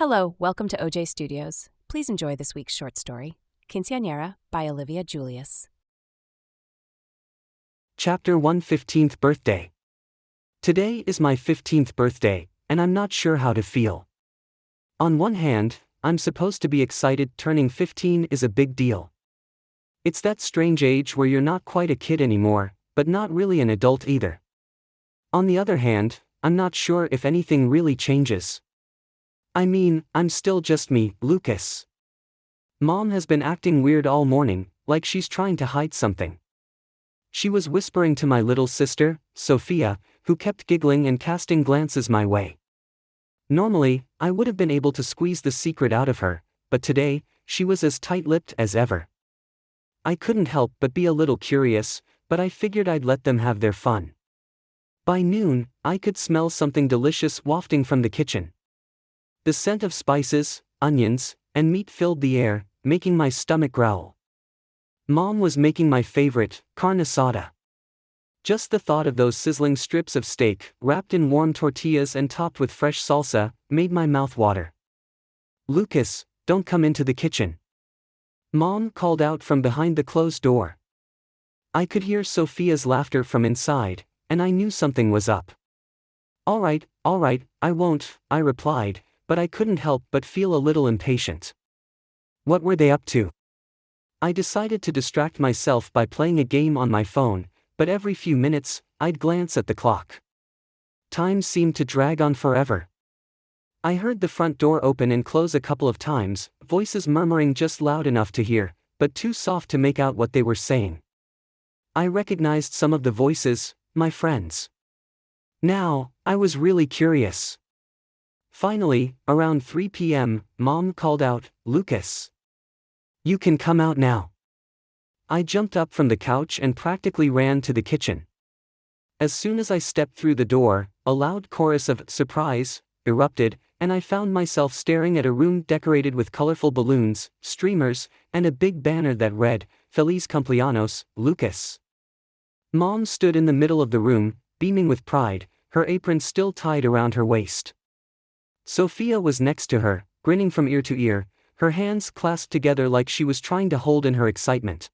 Hello, welcome to OJ Studios. Please enjoy this week's short story, Quinceañera by Olivia Julius. Chapter 1 15th Birthday. Today is my 15th birthday, and I'm not sure how to feel. On one hand, I'm supposed to be excited. Turning 15 is a big deal. It's that strange age where you're not quite a kid anymore, but not really an adult either. On the other hand, I'm not sure if anything really changes. I mean, I'm still just me, Lucas. Mom has been acting weird all morning, like she's trying to hide something. She was whispering to my little sister, Sophia, who kept giggling and casting glances my way. Normally, I would have been able to squeeze the secret out of her, but today, she was as tight-lipped as ever. I couldn't help but be a little curious, but I figured I'd let them have their fun. By noon, I could smell something delicious wafting from the kitchen. The scent of spices, onions, and meat filled the air, making my stomach growl. Mom was making my favorite, carne asada. Just the thought of those sizzling strips of steak, wrapped in warm tortillas and topped with fresh salsa, made my mouth water. "Lucas, don't come into the kitchen," Mom called out from behind the closed door. I could hear Sophia's laughter from inside, and I knew something was up. All right, I won't," I replied, but I couldn't help but feel a little impatient. What were they up to? I decided to distract myself by playing a game on my phone, but every few minutes, I'd glance at the clock. Time seemed to drag on forever. I heard the front door open and close a couple of times, voices murmuring just loud enough to hear, but too soft to make out what they were saying. I recognized some of the voices, my friends. Now, I was really curious. Finally, around 3 p.m., Mom called out, "Lucas, you can come out now." I jumped up from the couch and practically ran to the kitchen. As soon as I stepped through the door, a loud chorus of "surprise" erupted, and I found myself staring at a room decorated with colorful balloons, streamers, and a big banner that read, "Feliz cumpleaños, Lucas." Mom stood in the middle of the room, beaming with pride, her apron still tied around her waist. Sophia was next to her, grinning from ear to ear, her hands clasped together like she was trying to hold in her excitement.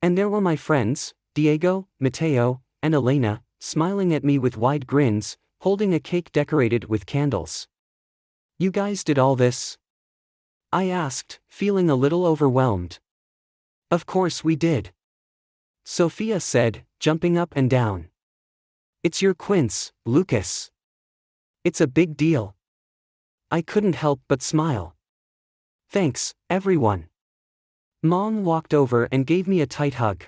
And there were my friends, Diego, Mateo, and Elena, smiling at me with wide grins, holding a cake decorated with candles. "You guys did all this?" I asked, feeling a little overwhelmed. "Of course we did," Sophia said, jumping up and down. "It's your quince, Lucas. It's a big deal." I couldn't help but smile. "Thanks, everyone." Mom walked over and gave me a tight hug.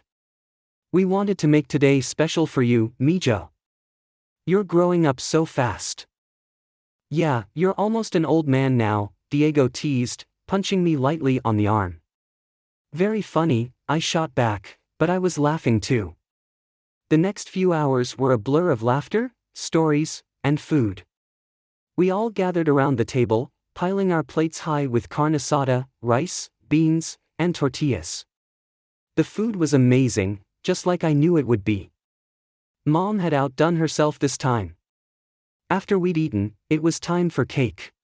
"We wanted to make today special for you, Mijo. You're growing up so fast." "Yeah, you're almost an old man now," Diego teased, punching me lightly on the arm. "Very funny," I shot back, but I was laughing too. The next few hours were a blur of laughter, stories, and food. We all gathered around the table, piling our plates high with carne asada, rice, beans, and tortillas. The food was amazing, just like I knew it would be. Mom had outdone herself this time. After we'd eaten, it was time for cake.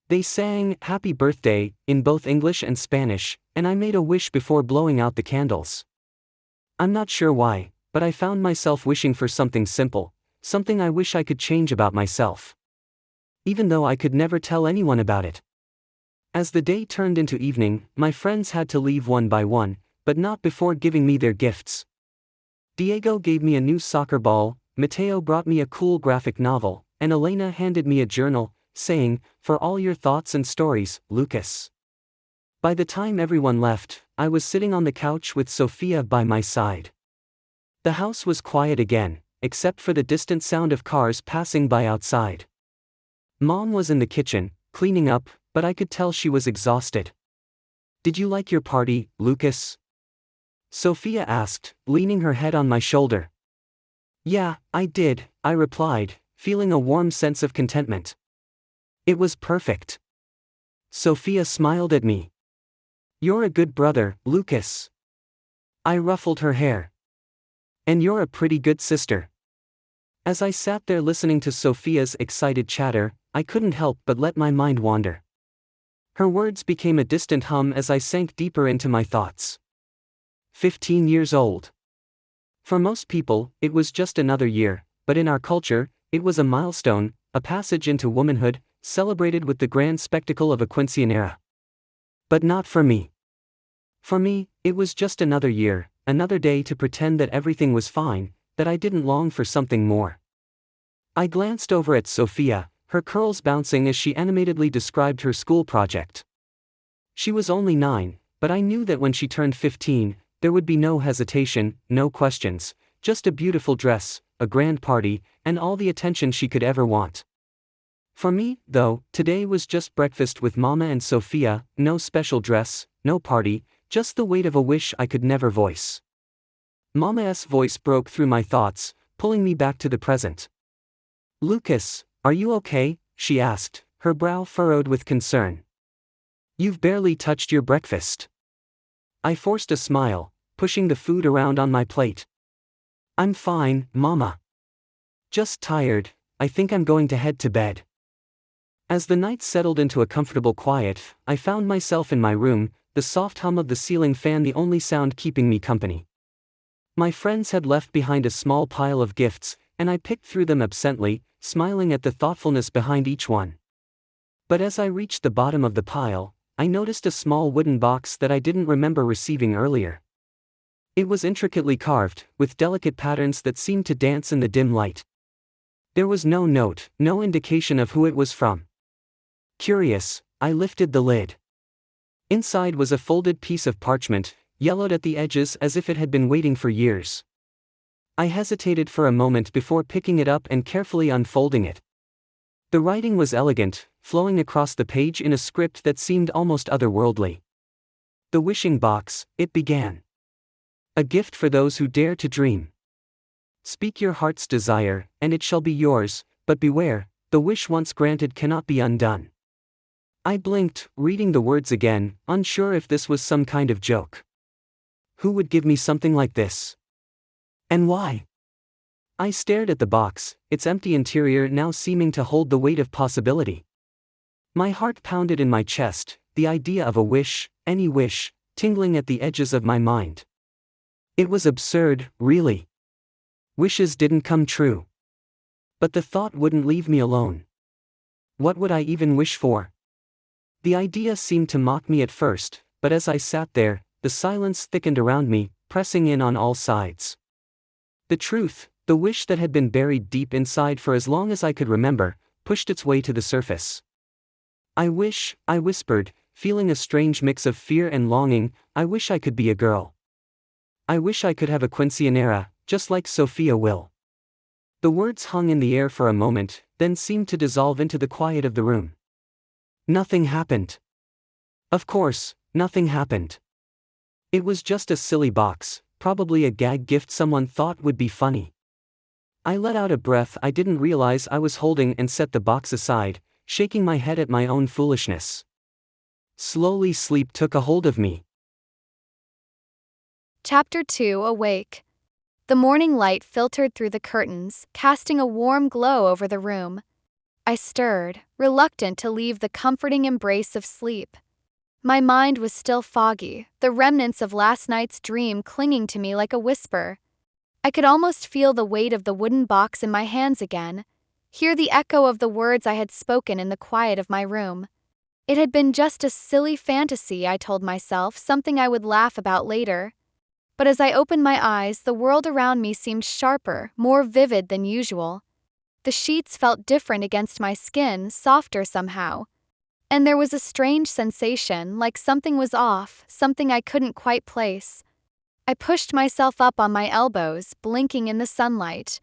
They sang "Happy Birthday" in both English and Spanish, and I made a wish before blowing out the candles. I'm not sure why, but I found myself wishing for something simple, something I wish I could change about myself. Even though I could never tell anyone about it. As the day turned into evening, my friends had to leave one by one, but not before giving me their gifts. Diego gave me a new soccer ball, Mateo brought me a cool graphic novel, and Elena handed me a journal, saying, "For all your thoughts and stories, Lucas." By the time everyone left, I was sitting on the couch with Sophia by my side. The house was quiet again, except for the distant sound of cars passing by outside. Mom was in the kitchen, cleaning up, but I could tell she was exhausted. "Did you like your party, Lucas?" Sophia asked, leaning her head on my shoulder. "Yeah, I did," I replied, feeling a warm sense of contentment. "It was perfect." Sophia smiled at me. "You're a good brother, Lucas." I ruffled her hair. "And you're a pretty good sister." As I sat there listening to Sophia's excited chatter, I couldn't help but let my mind wander. Her words became a distant hum as I sank deeper into my thoughts. 15 years old. For most people, it was just another year, but in our culture, it was a milestone, a passage into womanhood, celebrated with the grand spectacle of a quinceañera. But not for me. For me, it was just another year, another day to pretend that everything was fine, that I didn't long for something more. I glanced over at Sophia, her curls bouncing as she animatedly described her school project. She was only 9, but I knew that when she turned 15, there would be no hesitation, no questions, just a beautiful dress, a grand party, and all the attention she could ever want. For me, though, today was just breakfast with Mama and Sophia, no special dress, no party, just the weight of a wish I could never voice. Mama's voice broke through my thoughts, pulling me back to the present. "Lucas, are you okay?" she asked, her brow furrowed with concern. "You've barely touched your breakfast." I forced a smile, pushing the food around on my plate. "I'm fine, Mama. Just tired, I think I'm going to head to bed." As the night settled into a comfortable quiet, I found myself in my room, the soft hum of the ceiling fan the only sound keeping me company. My friends had left behind a small pile of gifts, and I picked through them absently, smiling at the thoughtfulness behind each one. But as I reached the bottom of the pile, I noticed a small wooden box that I didn't remember receiving earlier. It was intricately carved, with delicate patterns that seemed to dance in the dim light. There was no note, no indication of who it was from. Curious, I lifted the lid. Inside was a folded piece of parchment, yellowed at the edges as if it had been waiting for years. I hesitated for a moment before picking it up and carefully unfolding it. The writing was elegant, flowing across the page in a script that seemed almost otherworldly. "The wishing box," it began. "A gift for those who dare to dream. Speak your heart's desire, and it shall be yours, but beware, the wish once granted cannot be undone." I blinked, reading the words again, unsure if this was some kind of joke. Who would give me something like this? And why? I stared at the box, its empty interior now seeming to hold the weight of possibility. My heart pounded in my chest, the idea of a wish, any wish, tingling at the edges of my mind. It was absurd, really. Wishes didn't come true. But the thought wouldn't leave me alone. What would I even wish for? The idea seemed to mock me at first, but as I sat there, the silence thickened around me, pressing in on all sides. The truth, the wish that had been buried deep inside for as long as I could remember, pushed its way to the surface. I whispered, feeling a strange mix of fear and longing. I wish I could be a girl. I wish I could have a quinceañera, just like Sophia will. The words hung in the air for a moment, then seemed to dissolve into the quiet of the room. Nothing happened. Of course, nothing happened. It was just a silly box, probably a gag gift someone thought would be funny. I let out a breath I didn't realize I was holding and set the box aside, shaking my head at my own foolishness. Slowly sleep took a hold of me. Chapter 2: Awake. The morning light filtered through the curtains, casting a warm glow over the room. I stirred, reluctant to leave the comforting embrace of sleep. My mind was still foggy, the remnants of last night's dream clinging to me like a whisper. I could almost feel the weight of the wooden box in my hands again, hear the echo of the words I had spoken in the quiet of my room. It had been just a silly fantasy, I told myself, something I would laugh about later. But as I opened my eyes, the world around me seemed sharper, more vivid than usual. The sheets felt different against my skin, softer somehow. And there was a strange sensation, like something was off, something I couldn't quite place. I pushed myself up on my elbows, blinking in the sunlight.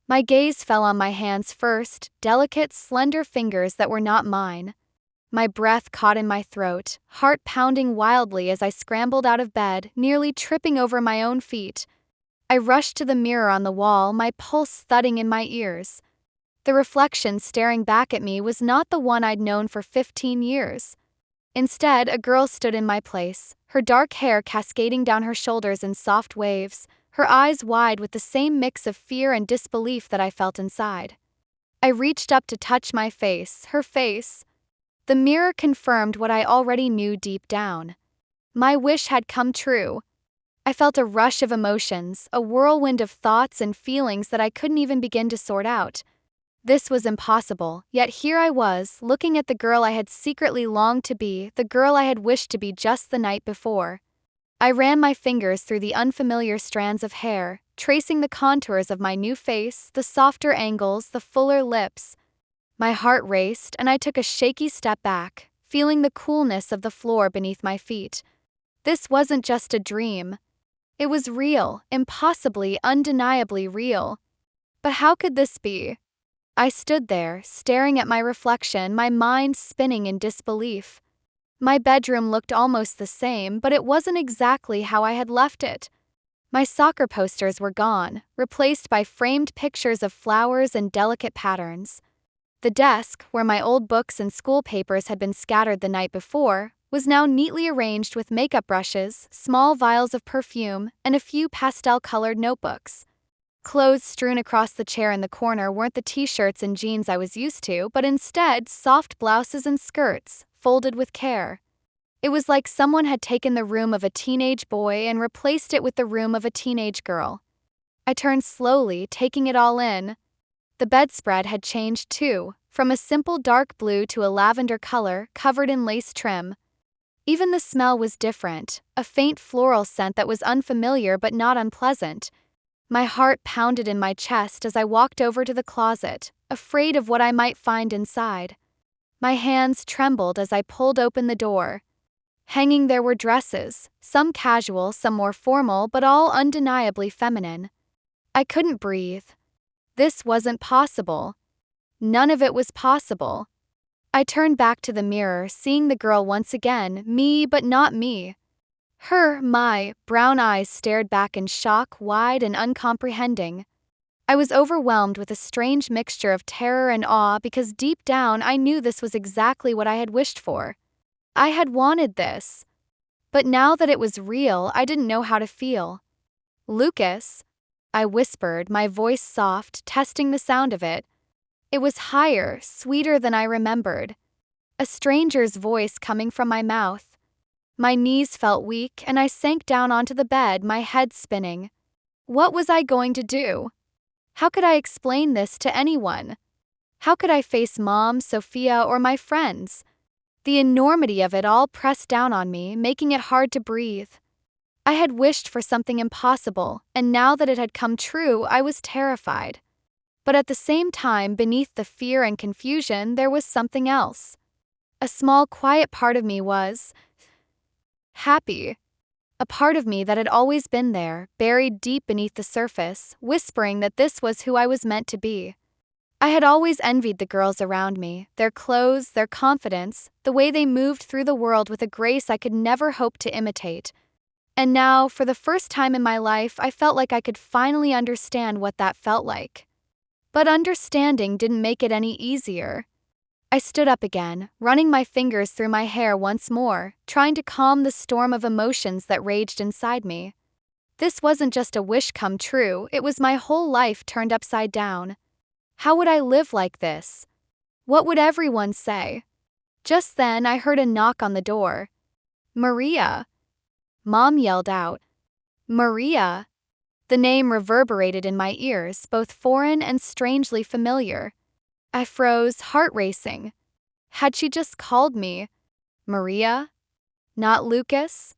My gaze fell on my hands first, delicate, slender fingers that were not mine. My breath caught in my throat, heart pounding wildly as I scrambled out of bed, nearly tripping over my own feet. I rushed to the mirror on the wall, my pulse thudding in my ears. The reflection staring back at me was not the one I'd known for 15 years. Instead, a girl stood in my place, her dark hair cascading down her shoulders in soft waves, her eyes wide with the same mix of fear and disbelief that I felt inside. I reached up to touch my face, her face. The mirror confirmed what I already knew deep down. My wish had come true. I felt a rush of emotions, a whirlwind of thoughts and feelings that I couldn't even begin to sort out. This was impossible, yet here I was, looking at the girl I had secretly longed to be, the girl I had wished to be just the night before. I ran my fingers through the unfamiliar strands of hair, tracing the contours of my new face, the softer angles, the fuller lips. My heart raced, and I took a shaky step back, feeling the coolness of the floor beneath my feet. This wasn't just a dream. It was real, impossibly, undeniably real. But how could this be? I stood there, staring at my reflection, my mind spinning in disbelief. My bedroom looked almost the same, but it wasn't exactly how I had left it. My soccer posters were gone, replaced by framed pictures of flowers and delicate patterns. The desk, where my old books and school papers had been scattered the night before, was now neatly arranged with makeup brushes, small vials of perfume, and a few pastel-colored notebooks. Clothes strewn across the chair in the corner weren't the t-shirts and jeans I was used to, but instead soft blouses and skirts, folded with care. It was like someone had taken the room of a teenage boy and replaced it with the room of a teenage girl. I turned slowly, taking it all in. The bedspread had changed too, from a simple dark blue to a lavender color covered in lace trim. Even the smell was different, a faint floral scent that was unfamiliar but not unpleasant. My heart pounded in my chest as I walked over to the closet, afraid of what I might find inside. My hands trembled as I pulled open the door. Hanging there were dresses, some casual, some more formal, but all undeniably feminine. I couldn't breathe. This wasn't possible. None of it was possible. I turned back to the mirror, seeing the girl once again, me but not me. My brown eyes stared back in shock, wide and uncomprehending. I was overwhelmed with a strange mixture of terror and awe because deep down I knew this was exactly what I had wished for. I had wanted this. But now that it was real, I didn't know how to feel. "Lucas," I whispered, my voice soft, testing the sound of it. It was higher, sweeter than I remembered. A stranger's voice coming from my mouth. My knees felt weak, and I sank down onto the bed, my head spinning. What was I going to do? How could I explain this to anyone? How could I face Mom, Sophia, or my friends? The enormity of it all pressed down on me, making it hard to breathe. I had wished for something impossible, and now that it had come true, I was terrified. But at the same time, beneath the fear and confusion, there was something else. A small, quiet part of me was happy. A part of me that had always been there, buried deep beneath the surface, whispering that this was who I was meant to be. I had always envied the girls around me, their clothes, their confidence, the way they moved through the world with a grace I could never hope to imitate. And now, for the first time in my life, I felt like I could finally understand what that felt like. But understanding didn't make it any easier. I stood up again, running my fingers through my hair once more, trying to calm the storm of emotions that raged inside me. This wasn't just a wish come true, it was my whole life turned upside down. How would I live like this? What would everyone say? Just then, I heard a knock on the door. "Maria!" Mom yelled out. "Maria!" The name reverberated in my ears, both foreign and strangely familiar. I froze, heart racing. Had she just called me Maria? Not Lucas?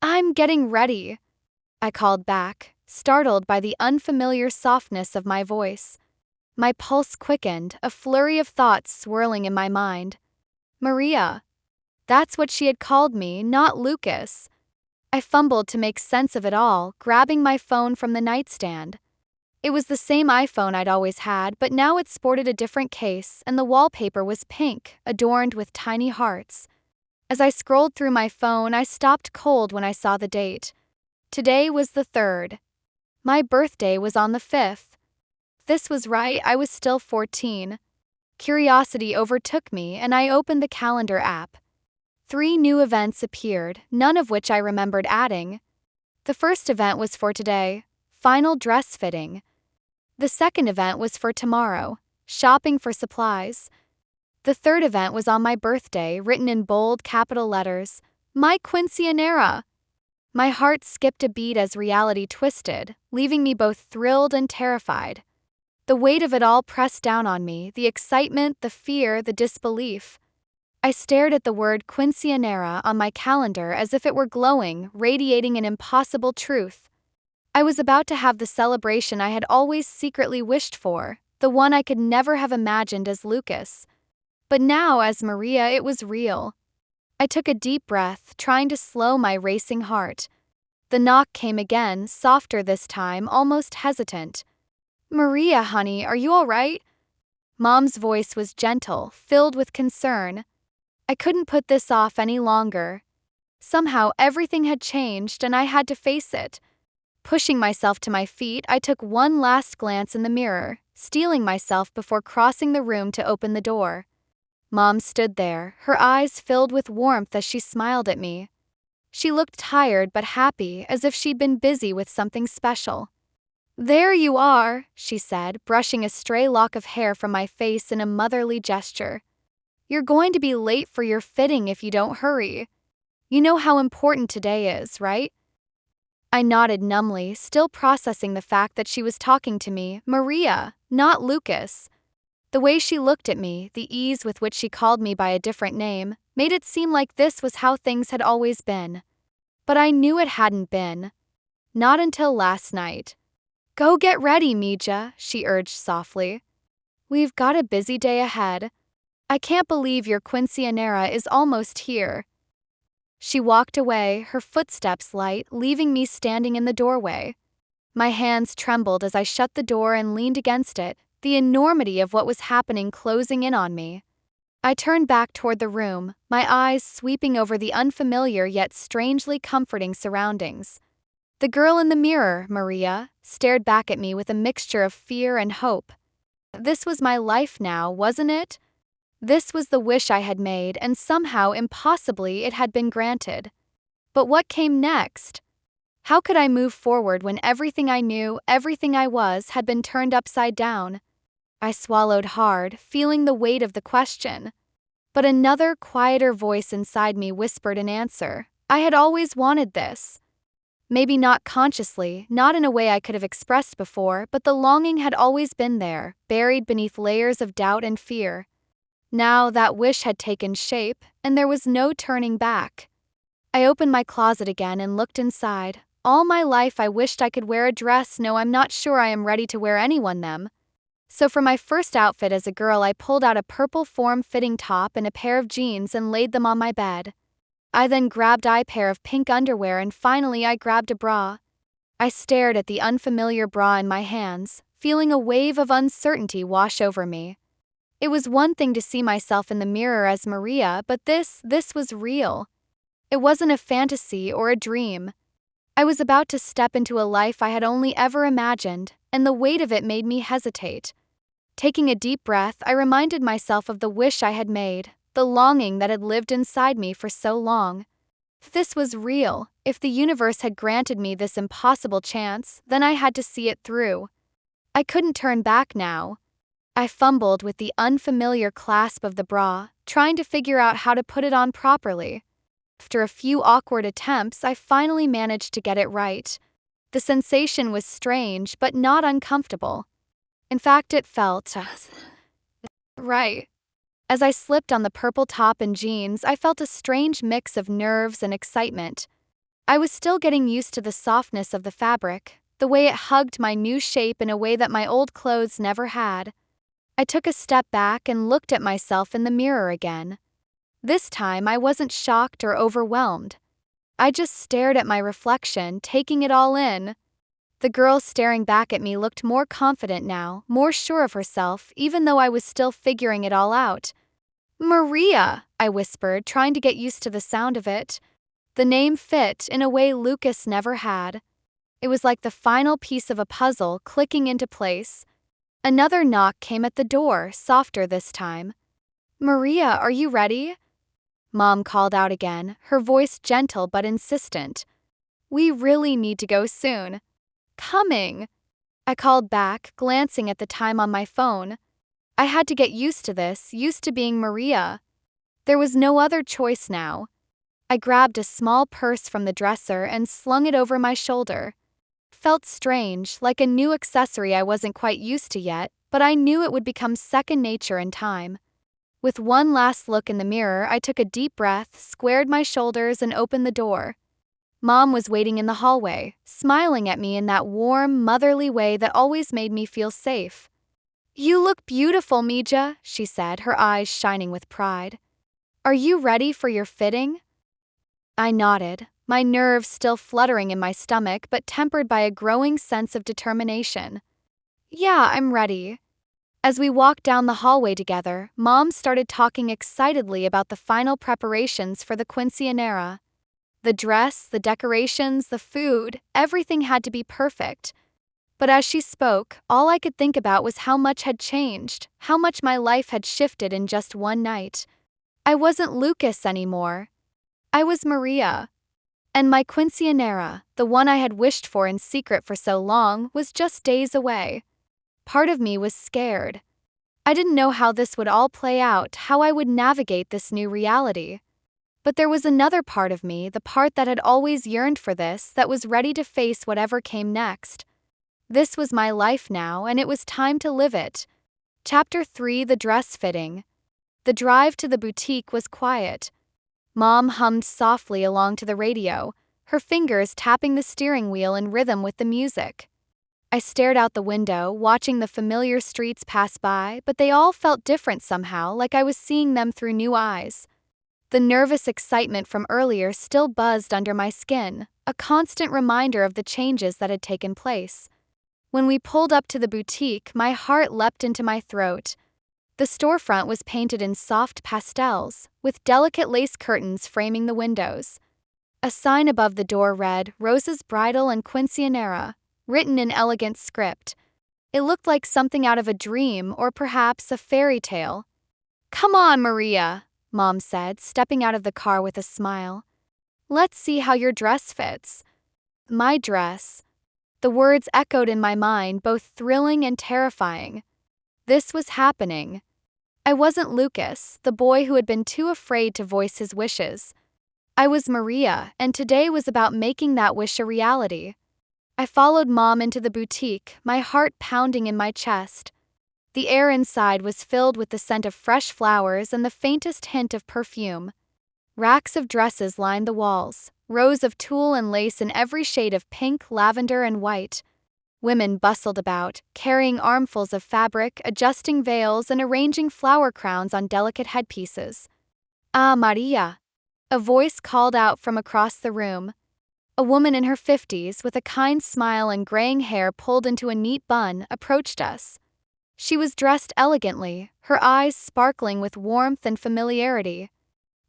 "I'm getting ready," I called back, startled by the unfamiliar softness of my voice. My pulse quickened, a flurry of thoughts swirling in my mind. Maria. That's what she had called me, not Lucas. I fumbled to make sense of it all, grabbing my phone from the nightstand. It was the same iPhone I'd always had, but now it sported a different case, and the wallpaper was pink, adorned with tiny hearts. As I scrolled through my phone, I stopped cold when I saw the date. Today was the 3rd. My birthday was on the 5th. This was right, I was still 14. Curiosity overtook me, and I opened the calendar app. 3 new events appeared, none of which I remembered adding. The first event was for today, final dress fitting. The second event was for tomorrow, shopping for supplies. The third event was on my birthday, written in bold capital letters, "My Quinceañera." My heart skipped a beat as reality twisted, leaving me both thrilled and terrified. The weight of it all pressed down on me, the excitement, the fear, the disbelief. I stared at the word Quinceañera on my calendar as if it were glowing, radiating an impossible truth. I was about to have the celebration I had always secretly wished for, the one I could never have imagined as Lucas. But now, as Maria, it was real. I took a deep breath, trying to slow my racing heart. The knock came again, softer this time, almost hesitant. "Maria, honey, are you all right?" Mom's voice was gentle, filled with concern. I couldn't put this off any longer. Somehow everything had changed and I had to face it. Pushing myself to my feet, I took one last glance in the mirror, steeling myself before crossing the room to open the door. Mom stood there, her eyes filled with warmth as she smiled at me. She looked tired but happy, as if she'd been busy with something special. "There you are," she said, brushing a stray lock of hair from my face in a motherly gesture. "You're going to be late for your fitting if you don't hurry. You know how important today is, right?" I nodded numbly, still processing the fact that she was talking to me, Maria, not Lucas. The way she looked at me, the ease with which she called me by a different name, made it seem like this was how things had always been. But I knew it hadn't been. Not until last night. "Go get ready, Mija," she urged softly. "We've got a busy day ahead. I can't believe your Quinceañera is almost here." She walked away, her footsteps light, leaving me standing in the doorway. My hands trembled as I shut the door and leaned against it, the enormity of what was happening closing in on me. I turned back toward the room, my eyes sweeping over the unfamiliar yet strangely comforting surroundings. The girl in the mirror, Maria, stared back at me with a mixture of fear and hope. This was my life now, wasn't it? This was the wish I had made, and somehow, impossibly, it had been granted. But what came next? How could I move forward when everything I knew, everything I was, had been turned upside down? I swallowed hard, feeling the weight of the question. But another, quieter voice inside me whispered an answer. I had always wanted this. Maybe not consciously, not in a way I could have expressed before, but the longing had always been there, buried beneath layers of doubt and fear. Now that wish had taken shape, and there was no turning back. I opened my closet again and looked inside. All my life I wished I could wear a dress. No, I'm not sure I am ready to wear anyone them. So for my first outfit as a girl, I pulled out a purple form-fitting top and a pair of jeans and laid them on my bed. I then grabbed a pair of pink underwear and finally I grabbed a bra. I stared at the unfamiliar bra in my hands, feeling a wave of uncertainty wash over me. It was one thing to see myself in the mirror as Maria, but this was real. It wasn't a fantasy or a dream. I was about to step into a life I had only ever imagined, and the weight of it made me hesitate. Taking a deep breath, I reminded myself of the wish I had made, the longing that had lived inside me for so long. If this was real, if the universe had granted me this impossible chance, then I had to see it through. I couldn't turn back now. I fumbled with the unfamiliar clasp of the bra, trying to figure out how to put it on properly. After a few awkward attempts, I finally managed to get it right. The sensation was strange, but not uncomfortable. In fact, it felt right. As I slipped on the purple top and jeans, I felt a strange mix of nerves and excitement. I was still getting used to the softness of the fabric, the way it hugged my new shape in a way that my old clothes never had. I took a step back and looked at myself in the mirror again. This time, I wasn't shocked or overwhelmed. I just stared at my reflection, taking it all in. The girl staring back at me looked more confident now, more sure of herself, even though I was still figuring it all out. "Maria," I whispered, trying to get used to the sound of it. The name fit in a way Lucas never had. It was like the final piece of a puzzle clicking into place. Another knock came at the door, softer this time. "Maria, are you ready?" Mom called out again, her voice gentle but insistent. "We really need to go soon." "Coming," I called back, glancing at the time on my phone. I had to get used to this, used to being Maria. There was no other choice now. I grabbed a small purse from the dresser and slung it over my shoulder. Felt strange, like a new accessory I wasn't quite used to yet, but I knew it would become second nature in time. With one last look in the mirror, I took a deep breath, squared my shoulders, and opened the door. Mom was waiting in the hallway, smiling at me in that warm, motherly way that always made me feel safe. "You look beautiful, Mija," she said, her eyes shining with pride. "Are you ready for your fitting?" I nodded, my nerves still fluttering in my stomach but tempered by a growing sense of determination. "Yeah, I'm ready." As we walked down the hallway together, Mom started talking excitedly about the final preparations for the Quinceañera. The dress, the decorations, the food, everything had to be perfect. But as she spoke, all I could think about was how much had changed, how much my life had shifted in just one night. I wasn't Lucas anymore. I was Maria. And my Quinceañera, the one I had wished for in secret for so long, was just days away. Part of me was scared. I didn't know how this would all play out, how I would navigate this new reality. But there was another part of me, the part that had always yearned for this, that was ready to face whatever came next. This was my life now, and it was time to live it. Chapter 3: The Dress Fitting. The drive to the boutique was quiet. Mom hummed softly along to the radio, her fingers tapping the steering wheel in rhythm with the music. I stared out the window, watching the familiar streets pass by, but they all felt different somehow, like I was seeing them through new eyes. The nervous excitement from earlier still buzzed under my skin, a constant reminder of the changes that had taken place. When we pulled up to the boutique, my heart leapt into my throat. The storefront was painted in soft pastels, with delicate lace curtains framing the windows. A sign above the door read, "Rosa's Bridal and Quinceañera," written in elegant script. It looked like something out of a dream or perhaps a fairy tale. "Come on, Maria," Mom said, stepping out of the car with a smile. "Let's see how your dress fits." My dress. The words echoed in my mind, both thrilling and terrifying. This was happening. I wasn't Lucas, the boy who had been too afraid to voice his wishes. I was Maria, and today was about making that wish a reality. I followed Mom into the boutique, my heart pounding in my chest. The air inside was filled with the scent of fresh flowers and the faintest hint of perfume. Racks of dresses lined the walls, rows of tulle and lace in every shade of pink, lavender, and white. Women bustled about, carrying armfuls of fabric, adjusting veils, and arranging flower crowns on delicate headpieces. "Ah, Maria!" A voice called out from across the room. A woman in her 50s, with a kind smile and graying hair pulled into a neat bun, approached us. She was dressed elegantly, her eyes sparkling with warmth and familiarity.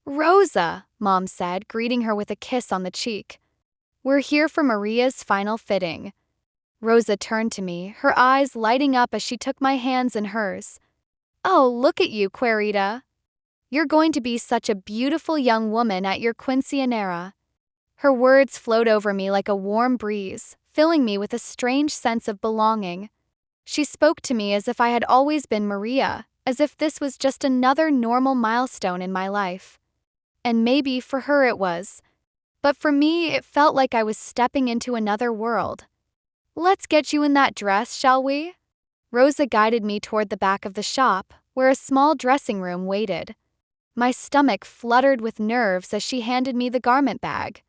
"Rosa," Mom said, greeting her with a kiss on the cheek. "We're here for Maria's final fitting." Rosa turned to me, her eyes lighting up as she took my hands in hers. "Oh, look at you, Querida. You're going to be such a beautiful young woman at your Quinceañera." Her words flowed over me like a warm breeze, filling me with a strange sense of belonging. She spoke to me as if I had always been Maria, as if this was just another normal milestone in my life. And maybe for her it was. But for me, it felt like I was stepping into another world. "Let's get you in that dress, shall we?" Rosa guided me toward the back of the shop, where a small dressing room waited. My stomach fluttered with nerves as she handed me the garment bag.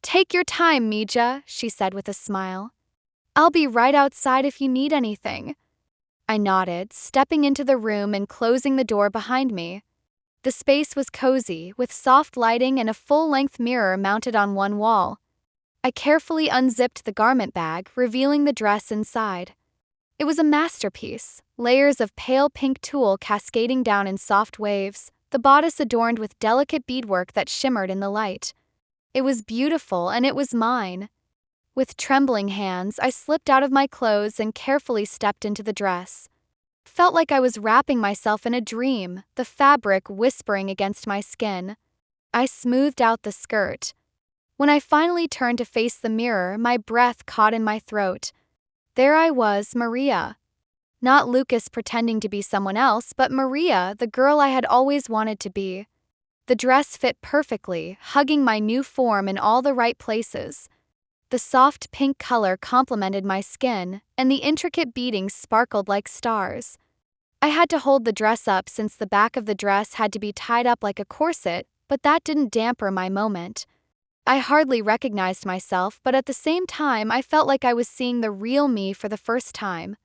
"Take your time, Mija," she said with a smile. "I'll be right outside if you need anything." I nodded, stepping into the room and closing the door behind me. The space was cozy, with soft lighting and a full-length mirror mounted on one wall. I carefully unzipped the garment bag, revealing the dress inside. It was a masterpiece, layers of pale pink tulle cascading down in soft waves, the bodice adorned with delicate beadwork that shimmered in the light. It was beautiful, and it was mine. With trembling hands, I slipped out of my clothes and carefully stepped into the dress. Felt like I was wrapping myself in a dream, the fabric whispering against my skin. I smoothed out the skirt. When I finally turned to face the mirror, my breath caught in my throat. There I was, Maria. Not Lucas pretending to be someone else, but Maria, the girl I had always wanted to be. The dress fit perfectly, hugging my new form in all the right places. The soft pink color complemented my skin, and the intricate beadings sparkled like stars. I had to hold the dress up since the back of the dress had to be tied up like a corset, but that didn't dampen my moment. I hardly recognized myself, but at the same time I felt like I was seeing the real me for the first time.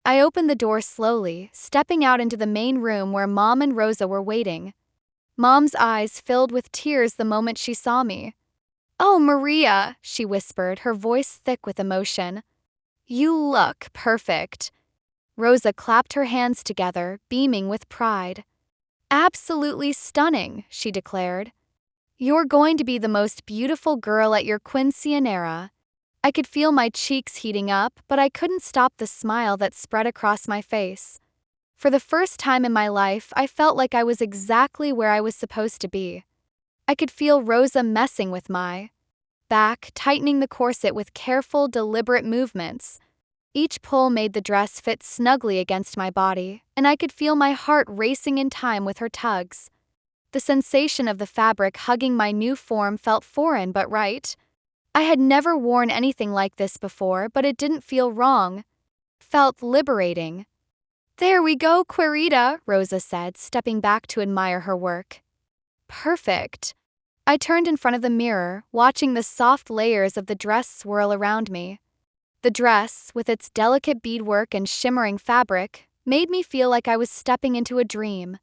I opened the door slowly, stepping out into the main room where Mom and Rosa were waiting. Mom's eyes filled with tears the moment she saw me. "Oh, Maria," she whispered, her voice thick with emotion. "You look perfect." Rosa clapped her hands together, beaming with pride. "Absolutely stunning," she declared. "You're going to be the most beautiful girl at your quinceañera." I could feel my cheeks heating up, but I couldn't stop the smile that spread across my face. For the first time in my life, I felt like I was exactly where I was supposed to be. I could feel Rosa messing with my back, tightening the corset with careful, deliberate movements. Each pull made the dress fit snugly against my body, and I could feel my heart racing in time with her tugs. The sensation of the fabric hugging my new form felt foreign but right. I had never worn anything like this before, but it didn't feel wrong. Felt liberating. "There we go, Querida," Rosa said, stepping back to admire her work. "Perfect." I turned in front of the mirror, watching the soft layers of the dress swirl around me. The dress, with its delicate beadwork and shimmering fabric, made me feel like I was stepping into a dream.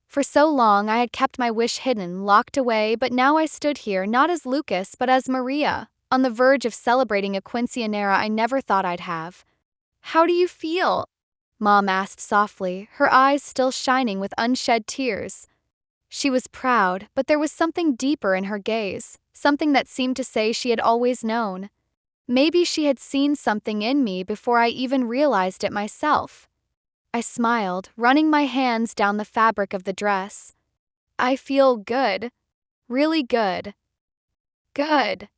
For so long I had kept my wish hidden, locked away, but now I stood here not as Lucas but as Maria, on the verge of celebrating a quinceañera I never thought I'd have. "How do you feel?" Mom asked softly, her eyes still shining with unshed tears. She was proud, but there was something deeper in her gaze, something that seemed to say she had always known. Maybe she had seen something in me before I even realized it myself. I smiled, running my hands down the fabric of the dress. "I feel good. Really good." "Good."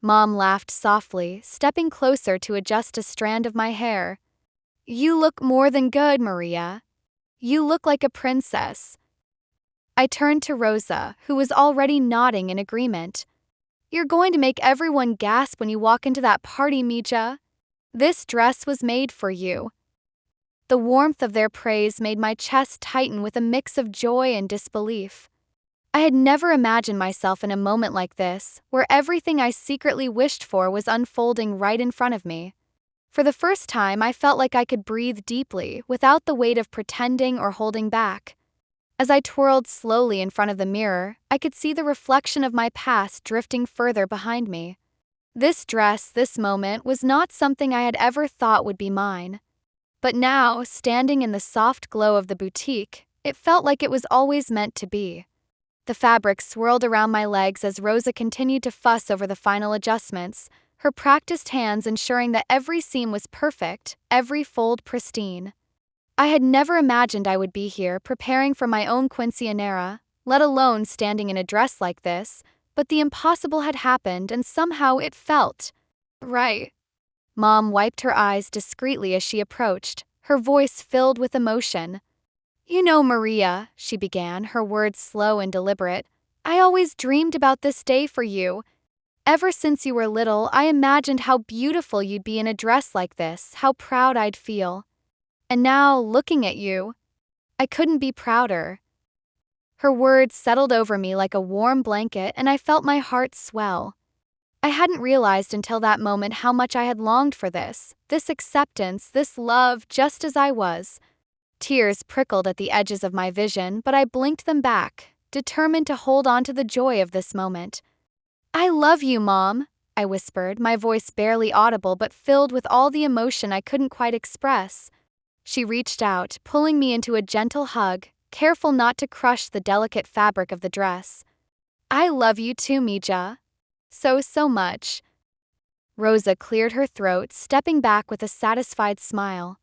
Mom laughed softly, stepping closer to adjust a strand of my hair. "You look more than good, Maria. You look like a princess." I turned to Rosa, who was already nodding in agreement. "You're going to make everyone gasp when you walk into that party, Mija. This dress was made for you." The warmth of their praise made my chest tighten with a mix of joy and disbelief. I had never imagined myself in a moment like this, where everything I secretly wished for was unfolding right in front of me. For the first time, I felt like I could breathe deeply, without the weight of pretending or holding back. As I twirled slowly in front of the mirror, I could see the reflection of my past drifting further behind me. This dress, this moment, was not something I had ever thought would be mine. But now, standing in the soft glow of the boutique, it felt like it was always meant to be. The fabric swirled around my legs as Rosa continued to fuss over the final adjustments, her practiced hands ensuring that every seam was perfect, every fold pristine. I had never imagined I would be here preparing for my own quinceañera, let alone standing in a dress like this, but the impossible had happened and somehow it felt right. Mom wiped her eyes discreetly as she approached, her voice filled with emotion. "You know, Maria," she began, her words slow and deliberate, "I always dreamed about this day for you. Ever since you were little, I imagined how beautiful you'd be in a dress like this, how proud I'd feel. And now, looking at you, I couldn't be prouder." Her words settled over me like a warm blanket, and I felt my heart swell. I hadn't realized until that moment how much I had longed for this acceptance, this love, just as I was. Tears prickled at the edges of my vision, but I blinked them back, determined to hold on to the joy of this moment. "I love you, Mom," I whispered, my voice barely audible but filled with all the emotion I couldn't quite express. She reached out, pulling me into a gentle hug, careful not to crush the delicate fabric of the dress. "I love you too, Mija. So much." Rosa cleared her throat, stepping back with a satisfied smile.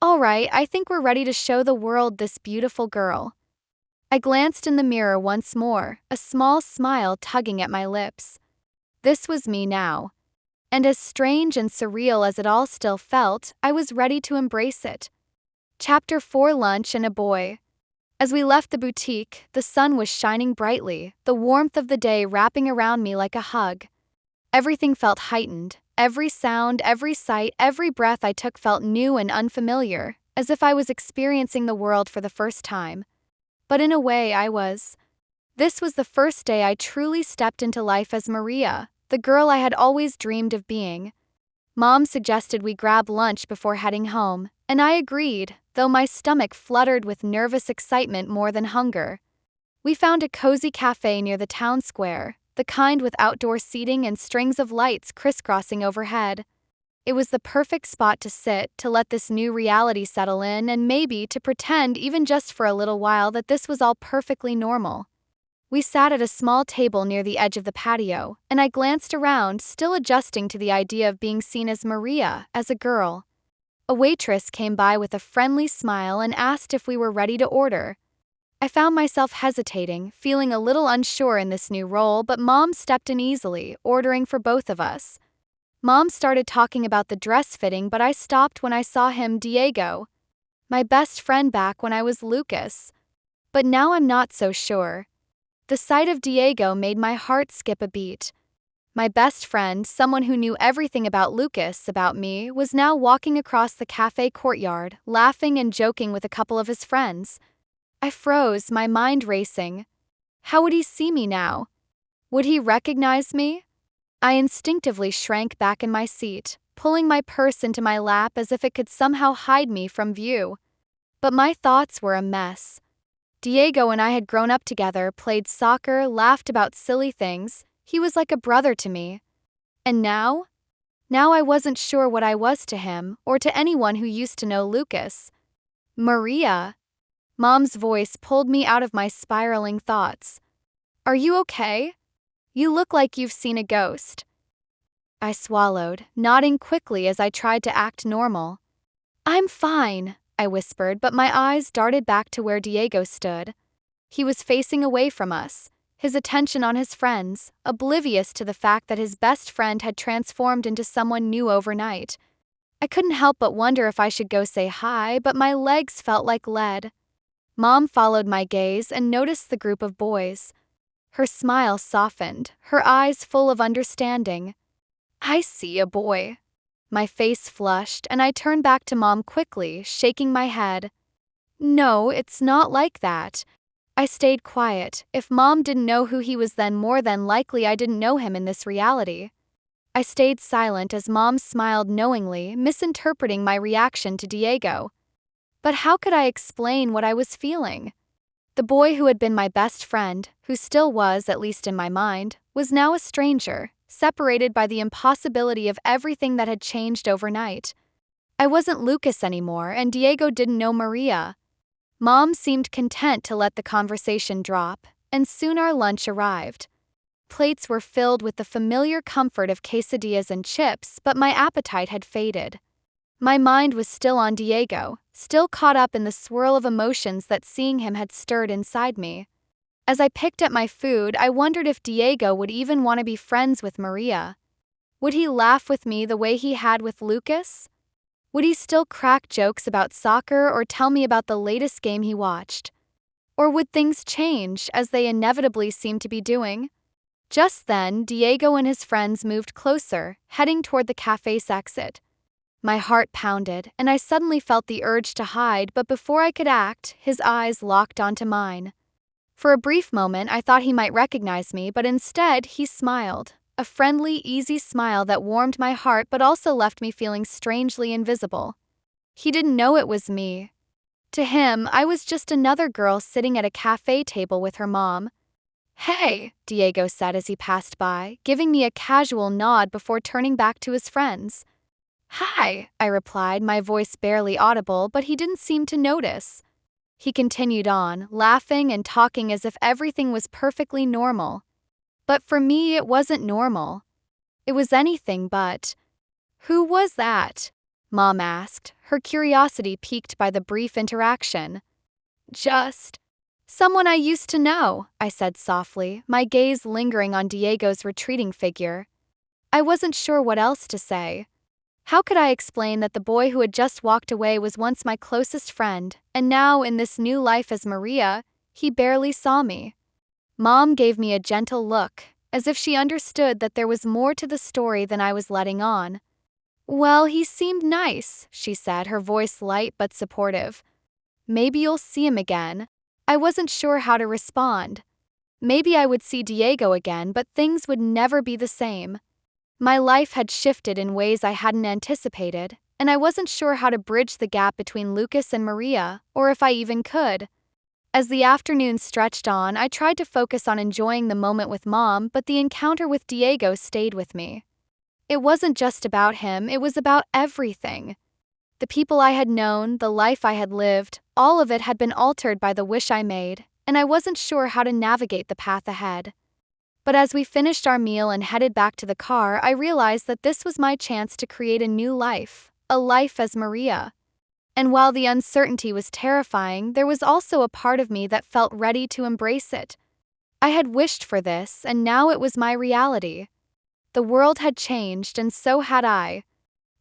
"All right, I think we're ready to show the world this beautiful girl." I glanced in the mirror once more, a small smile tugging at my lips. This was me now. And as strange and surreal as it all still felt, I was ready to embrace it. Chapter 4: Lunch and a Boy. As we left the boutique, the sun was shining brightly, the warmth of the day wrapping around me like a hug. Everything felt heightened. Every sound, every sight, every breath I took felt new and unfamiliar, as if I was experiencing the world for the first time. But in a way, I was. This was the first day I truly stepped into life as Maria, the girl I had always dreamed of being. Mom suggested we grab lunch before heading home, and I agreed, though my stomach fluttered with nervous excitement more than hunger. We found a cozy cafe near the town square, the kind with outdoor seating and strings of lights crisscrossing overhead. It was the perfect spot to sit, to let this new reality settle in, and maybe to pretend, even just for a little while, that this was all perfectly normal. We sat at a small table near the edge of the patio, and I glanced around, still adjusting to the idea of being seen as Maria, as a girl. A waitress came by with a friendly smile and asked if we were ready to order. I found myself hesitating, feeling a little unsure in this new role, but Mom stepped in easily, ordering for both of us. Mom started talking about the dress fitting, but I stopped when I saw him, Diego. My best friend back when I was Lucas. But now I'm not so sure. The sight of Diego made my heart skip a beat. My best friend, someone who knew everything about Lucas, about me, was now walking across the cafe courtyard, laughing and joking with a couple of his friends. I froze, my mind racing. How would he see me now? Would he recognize me? I instinctively shrank back in my seat, pulling my purse into my lap as if it could somehow hide me from view. But my thoughts were a mess. Diego and I had grown up together, played soccer, laughed about silly things. He was like a brother to me. And now? Now I wasn't sure what I was to him, or to anyone who used to know Lucas. Maria? Mom's voice pulled me out of my spiraling thoughts. Are you okay? You look like you've seen a ghost. I swallowed, nodding quickly as I tried to act normal. I'm fine, I whispered, but my eyes darted back to where Diego stood. He was facing away from us, his attention on his friends, oblivious to the fact that his best friend had transformed into someone new overnight. I couldn't help but wonder if I should go say hi, but my legs felt like lead. Mom followed my gaze and noticed the group of boys. Her smile softened, her eyes full of understanding. I see a boy. My face flushed, and I turned back to Mom quickly, shaking my head. No, it's not like that. I stayed quiet. If Mom didn't know who he was, then more than likely I didn't know him in this reality. I stayed silent as Mom smiled knowingly, misinterpreting my reaction to Diego. But how could I explain what I was feeling? The boy who had been my best friend, who still was, at least in my mind, was now a stranger, separated by the impossibility of everything that had changed overnight. I wasn't Lucas anymore, and Diego didn't know Maria. Mom seemed content to let the conversation drop, and soon our lunch arrived. Plates were filled with the familiar comfort of quesadillas and chips, but my appetite had faded. My mind was still on Diego, still caught up in the swirl of emotions that seeing him had stirred inside me. As I picked at my food, I wondered if Diego would even want to be friends with Maria. Would he laugh with me the way he had with Lucas? Would he still crack jokes about soccer or tell me about the latest game he watched? Or would things change, as they inevitably seemed to be doing? Just then, Diego and his friends moved closer, heading toward the cafe's exit. My heart pounded, and I suddenly felt the urge to hide, but before I could act, his eyes locked onto mine. For a brief moment, I thought he might recognize me, but instead, he smiled. A friendly, easy smile that warmed my heart but also left me feeling strangely invisible. He didn't know it was me. To him, I was just another girl sitting at a cafe table with her mom. Hey, Diego said as he passed by, giving me a casual nod before turning back to his friends. Hi, I replied, my voice barely audible, but he didn't seem to notice. He continued on, laughing and talking as if everything was perfectly normal. But for me, it wasn't normal. It was anything but. Who was that? Mom asked, her curiosity piqued by the brief interaction. Just someone I used to know, I said softly, my gaze lingering on Diego's retreating figure. I wasn't sure what else to say. How could I explain that the boy who had just walked away was once my closest friend, and now, in this new life as Maria, he barely saw me? Mom gave me a gentle look, as if she understood that there was more to the story than I was letting on. "Well, he seemed nice," she said, her voice light but supportive. "Maybe you'll see him again." I wasn't sure how to respond. Maybe I would see Diego again, but things would never be the same. My life had shifted in ways I hadn't anticipated, and I wasn't sure how to bridge the gap between Lucas and Maria, or if I even could. As the afternoon stretched on, I tried to focus on enjoying the moment with Mom, but the encounter with Diego stayed with me. It wasn't just about him, it was about everything. The people I had known, the life I had lived, all of it had been altered by the wish I made, and I wasn't sure how to navigate the path ahead. But as we finished our meal and headed back to the car, I realized that this was my chance to create a new life, a life as Maria. And while the uncertainty was terrifying, there was also a part of me that felt ready to embrace it. I had wished for this, and now it was my reality. The world had changed, and so had I.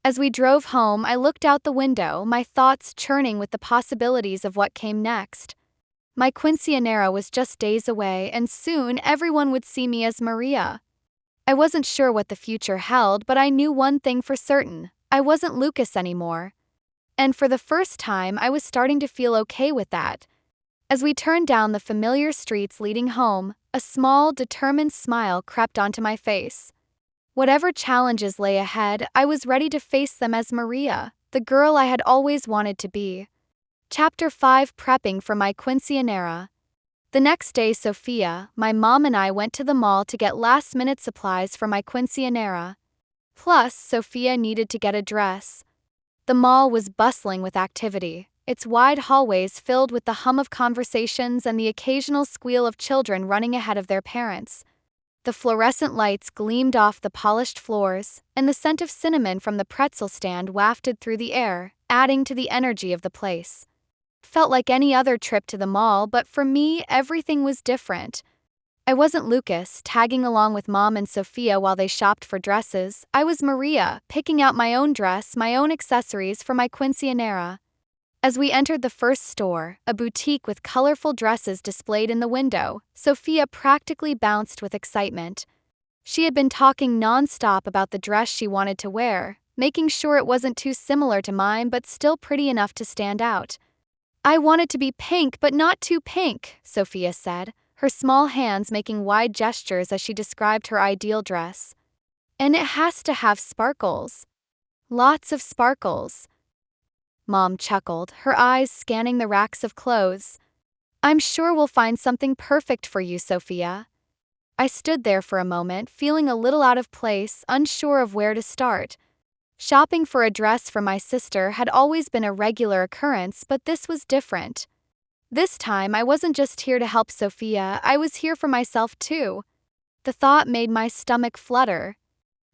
As we drove home, I looked out the window, my thoughts churning with the possibilities of what came next. My quinceañera was just days away, and soon everyone would see me as Maria. I wasn't sure what the future held, but I knew one thing for certain: I wasn't Lucas anymore. And for the first time, I was starting to feel okay with that. As we turned down the familiar streets leading home, a small, determined smile crept onto my face. Whatever challenges lay ahead, I was ready to face them as Maria, the girl I had always wanted to be. Chapter 5: Prepping for my quinceañera. The next day, Sophia, my mom, and I went to the mall to get last-minute supplies for my quinceañera. Plus, Sophia needed to get a dress. The mall was bustling with activity, its wide hallways filled with the hum of conversations and the occasional squeal of children running ahead of their parents. The fluorescent lights gleamed off the polished floors, and the scent of cinnamon from the pretzel stand wafted through the air, adding to the energy of the place. Felt like any other trip to the mall, but for me, everything was different. I wasn't Lucas, tagging along with Mom and Sophia while they shopped for dresses. I was Maria, picking out my own dress, my own accessories for my quinceañera. As we entered the first store, a boutique with colorful dresses displayed in the window, Sophia practically bounced with excitement. She had been talking non-stop about the dress she wanted to wear, making sure it wasn't too similar to mine but still pretty enough to stand out. "I want it to be pink, but not too pink," Sophia said, her small hands making wide gestures as she described her ideal dress. "And it has to have sparkles. Lots of sparkles." Mom chuckled, her eyes scanning the racks of clothes. "I'm sure we'll find something perfect for you, Sophia." I stood there for a moment, feeling a little out of place, unsure of where to start. Shopping for a dress for my sister had always been a regular occurrence, but this was different. This time, I wasn't just here to help Sophia, I was here for myself too. The thought made my stomach flutter.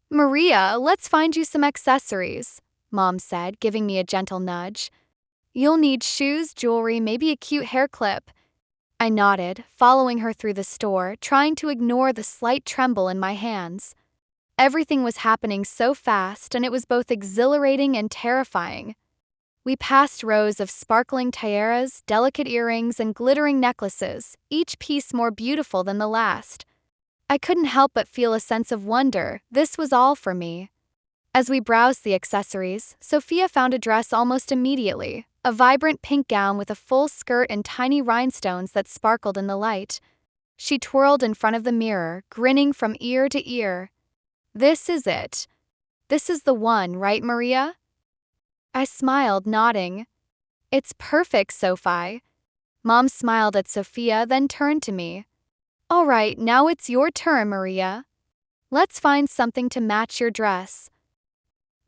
"Maria, let's find you some accessories," Mom said, giving me a gentle nudge. "You'll need shoes, jewelry, maybe a cute hair clip." I nodded, following her through the store, trying to ignore the slight tremble in my hands. Everything was happening so fast, and it was both exhilarating and terrifying. We passed rows of sparkling tiaras, delicate earrings, and glittering necklaces, each piece more beautiful than the last. I couldn't help but feel a sense of wonder. This was all for me. As we browsed the accessories, Sophia found a dress almost immediately, a vibrant pink gown with a full skirt and tiny rhinestones that sparkled in the light. She twirled in front of the mirror, grinning from ear to ear. "This is it. This is the one, right, Maria?" I smiled, nodding. "It's perfect, Sophie." Mom smiled at Sophia, then turned to me. "All right, now it's your turn, Maria. Let's find something to match your dress."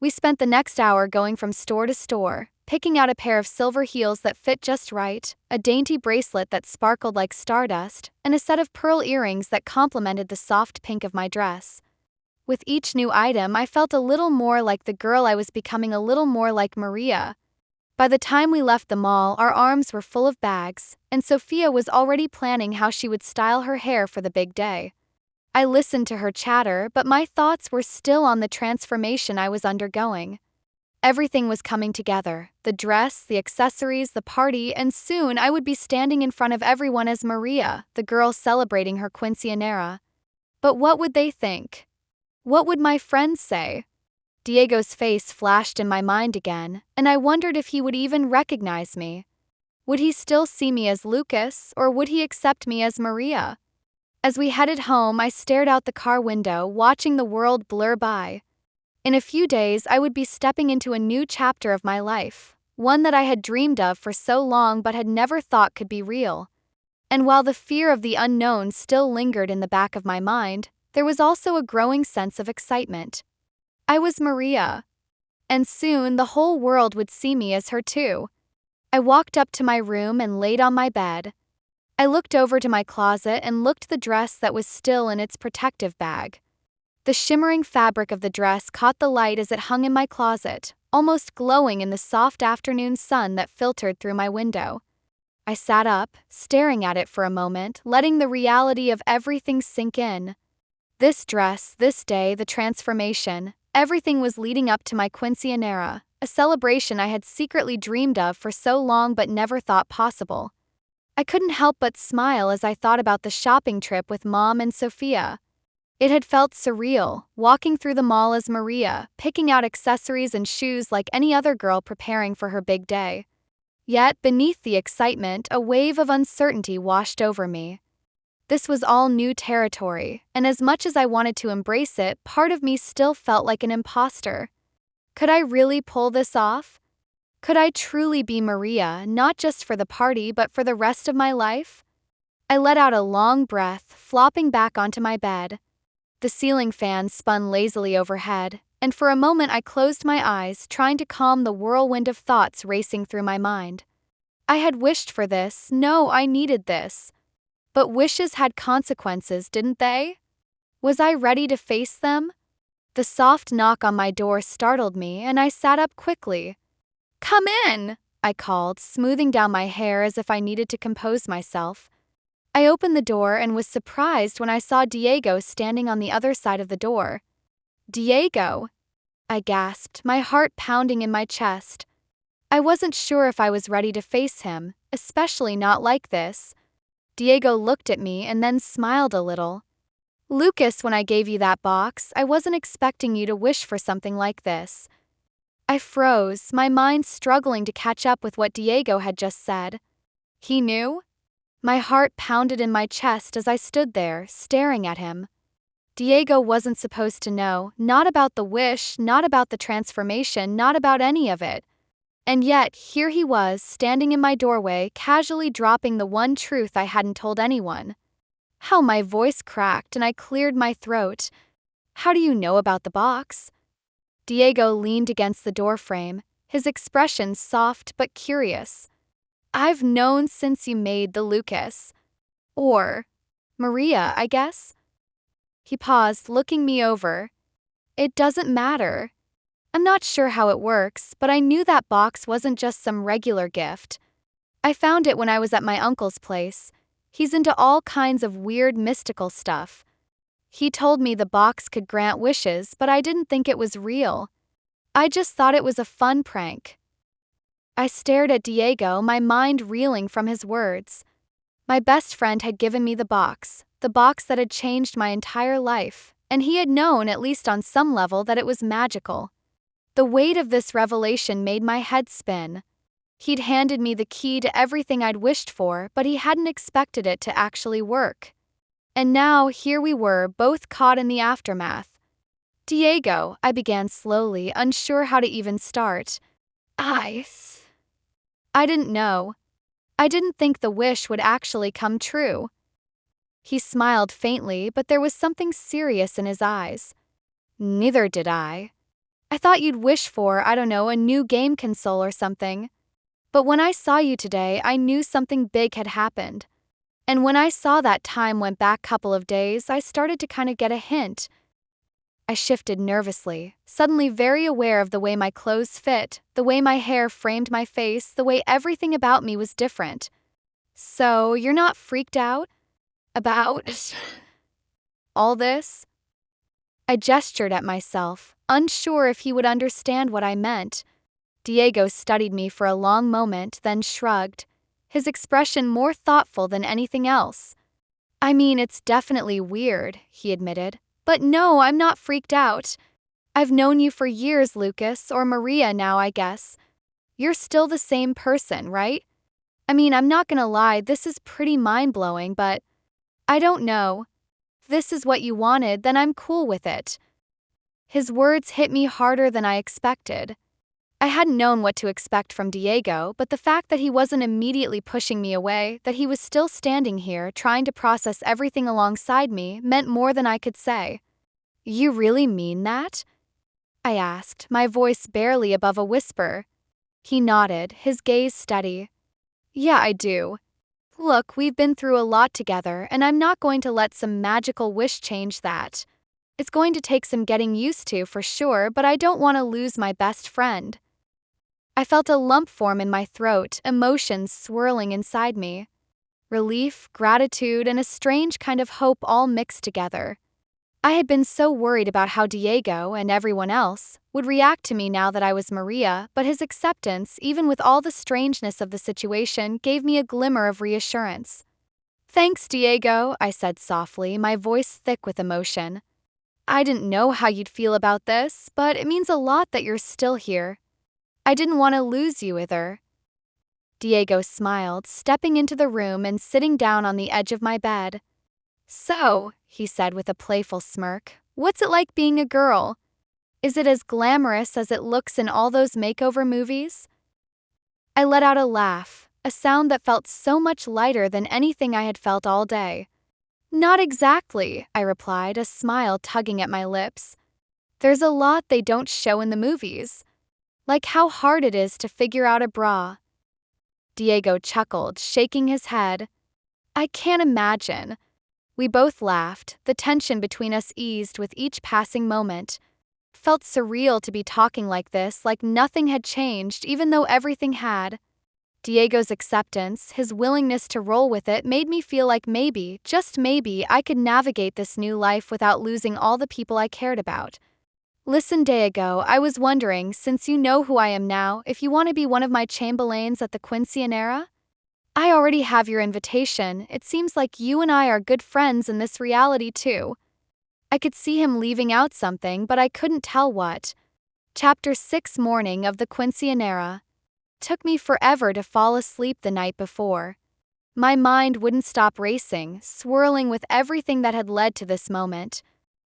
We spent the next hour going from store to store, picking out a pair of silver heels that fit just right, a dainty bracelet that sparkled like stardust, and a set of pearl earrings that complemented the soft pink of my dress. With each new item, I felt a little more like the girl I was becoming, a little more like Maria. By the time we left the mall, our arms were full of bags, and Sophia was already planning how she would style her hair for the big day. I listened to her chatter, but my thoughts were still on the transformation I was undergoing. Everything was coming together: the dress, the accessories, the party, and soon I would be standing in front of everyone as Maria, the girl celebrating her quinceañera. But what would they think? What would my friends say? Diego's face flashed in my mind again, and I wondered if he would even recognize me. Would he still see me as Lucas, or would he accept me as Maria? As we headed home, I stared out the car window, watching the world blur by. In a few days, I would be stepping into a new chapter of my life, one that I had dreamed of for so long but had never thought could be real. And while the fear of the unknown still lingered in the back of my mind, there was also a growing sense of excitement. I was Maria, and soon the whole world would see me as her too. I walked up to my room and laid on my bed. I looked over to my closet and looked the dress that was still in its protective bag. The shimmering fabric of the dress caught the light as it hung in my closet, almost glowing in the soft afternoon sun that filtered through my window. I sat up, staring at it for a moment, letting the reality of everything sink in. This dress, this day, the transformation, everything was leading up to my quinceañera, a celebration I had secretly dreamed of for so long but never thought possible. I couldn't help but smile as I thought about the shopping trip with Mom and Sophia. It had felt surreal, walking through the mall as Maria, picking out accessories and shoes like any other girl preparing for her big day. Yet, beneath the excitement, a wave of uncertainty washed over me. This was all new territory, and as much as I wanted to embrace it, part of me still felt like an imposter. Could I really pull this off? Could I truly be Maria, not just for the party but for the rest of my life? I let out a long breath, flopping back onto my bed. The ceiling fan spun lazily overhead, and for a moment I closed my eyes, trying to calm the whirlwind of thoughts racing through my mind. I had wished for this. No, I needed this. But wishes had consequences, didn't they? Was I ready to face them? The soft knock on my door startled me, and I sat up quickly. "Come in," I called, smoothing down my hair as if I needed to compose myself. I opened the door and was surprised when I saw Diego standing on the other side of the door. "Diego?" I gasped, my heart pounding in my chest. I wasn't sure if I was ready to face him, especially not like this. Diego looked at me and then smiled a little. "Lucas, when I gave you that box, I wasn't expecting you to wish for something like this." I froze, my mind struggling to catch up with what Diego had just said. He knew? My heart pounded in my chest as I stood there, staring at him. Diego wasn't supposed to know, not about the wish, not about the transformation, not about any of it. And yet, here he was, standing in my doorway, casually dropping the one truth I hadn't told anyone. How my voice cracked and I cleared my throat. "How do you know about the box?" Diego leaned against the doorframe, his expression soft but curious. "I've known since you made the Lucas. Or Maria, I guess?" He paused, looking me over. "It doesn't matter. I'm not sure how it works, but I knew that box wasn't just some regular gift. I found it when I was at my uncle's place. He's into all kinds of weird mystical stuff. He told me the box could grant wishes, but I didn't think it was real. I just thought it was a fun prank." I stared at Diego, my mind reeling from his words. My best friend had given me the box that had changed my entire life, and he had known, at least on some level, that it was magical. The weight of this revelation made my head spin. He'd handed me the key to everything I'd wished for, but he hadn't expected it to actually work. And now, here we were, both caught in the aftermath. "Diego," I began slowly, unsure how to even start. I didn't know. I didn't think the wish would actually come true." He smiled faintly, but there was something serious in his eyes. "Neither did I. I thought you'd wish for, I don't know, a new game console or something. But when I saw you today, I knew something big had happened. And when I saw that time went back couple of days, I started to kind of get a hint." I shifted nervously, suddenly very aware of the way my clothes fit, the way my hair framed my face, the way everything about me was different. "So, you're not freaked out? About all this?" I gestured at myself, unsure if he would understand what I meant. Diego studied me for a long moment, then shrugged, his expression more thoughtful than anything else. I mean, it's definitely weird, he admitted. But no, I'm not freaked out. I've known you for years, Lucas, or Maria now, I guess. You're still the same person, right? I mean, I'm not gonna lie, this is pretty mind-blowing, but I don't know. If this is what you wanted, then I'm cool with it. His words hit me harder than I expected. I hadn't known what to expect from Diego, but the fact that he wasn't immediately pushing me away, that he was still standing here trying to process everything alongside me, meant more than I could say. You really mean that? I asked, my voice barely above a whisper. He nodded, his gaze steady. Yeah, I do. Look, we've been through a lot together, and I'm not going to let some magical wish change that. It's going to take some getting used to for sure, but I don't want to lose my best friend. I felt a lump form in my throat, emotions swirling inside me. Relief, gratitude, and a strange kind of hope all mixed together. I had been so worried about how Diego, and everyone else, would react to me now that I was Maria, but his acceptance, even with all the strangeness of the situation, gave me a glimmer of reassurance. Thanks, Diego, I said softly, my voice thick with emotion. I didn't know how you'd feel about this, but it means a lot that you're still here. I didn't want to lose you either. Diego smiled, stepping into the room and sitting down on the edge of my bed. So, he said with a playful smirk, what's it like being a girl? Is it as glamorous as it looks in all those makeover movies? I let out a laugh, a sound that felt so much lighter than anything I had felt all day. Not exactly, I replied, a smile tugging at my lips. There's a lot they don't show in the movies. Like how hard it is to figure out a bra. Diego chuckled, shaking his head. I can't imagine. We both laughed, the tension between us eased with each passing moment. Felt surreal to be talking like this, like nothing had changed, even though everything had. Diego's acceptance, his willingness to roll with it, made me feel like maybe, just maybe, I could navigate this new life without losing all the people I cared about. Listen, Diego, I was wondering, since you know who I am now, if you want to be one of my chamberlains at the Quinceañera? I already have your invitation. It seems like you and I are good friends in this reality too. I could see him leaving out something, but I couldn't tell what. Chapter 6 Morning of the Quinceañera. Took me forever to fall asleep the night before. My mind wouldn't stop racing, swirling with everything that had led to this moment.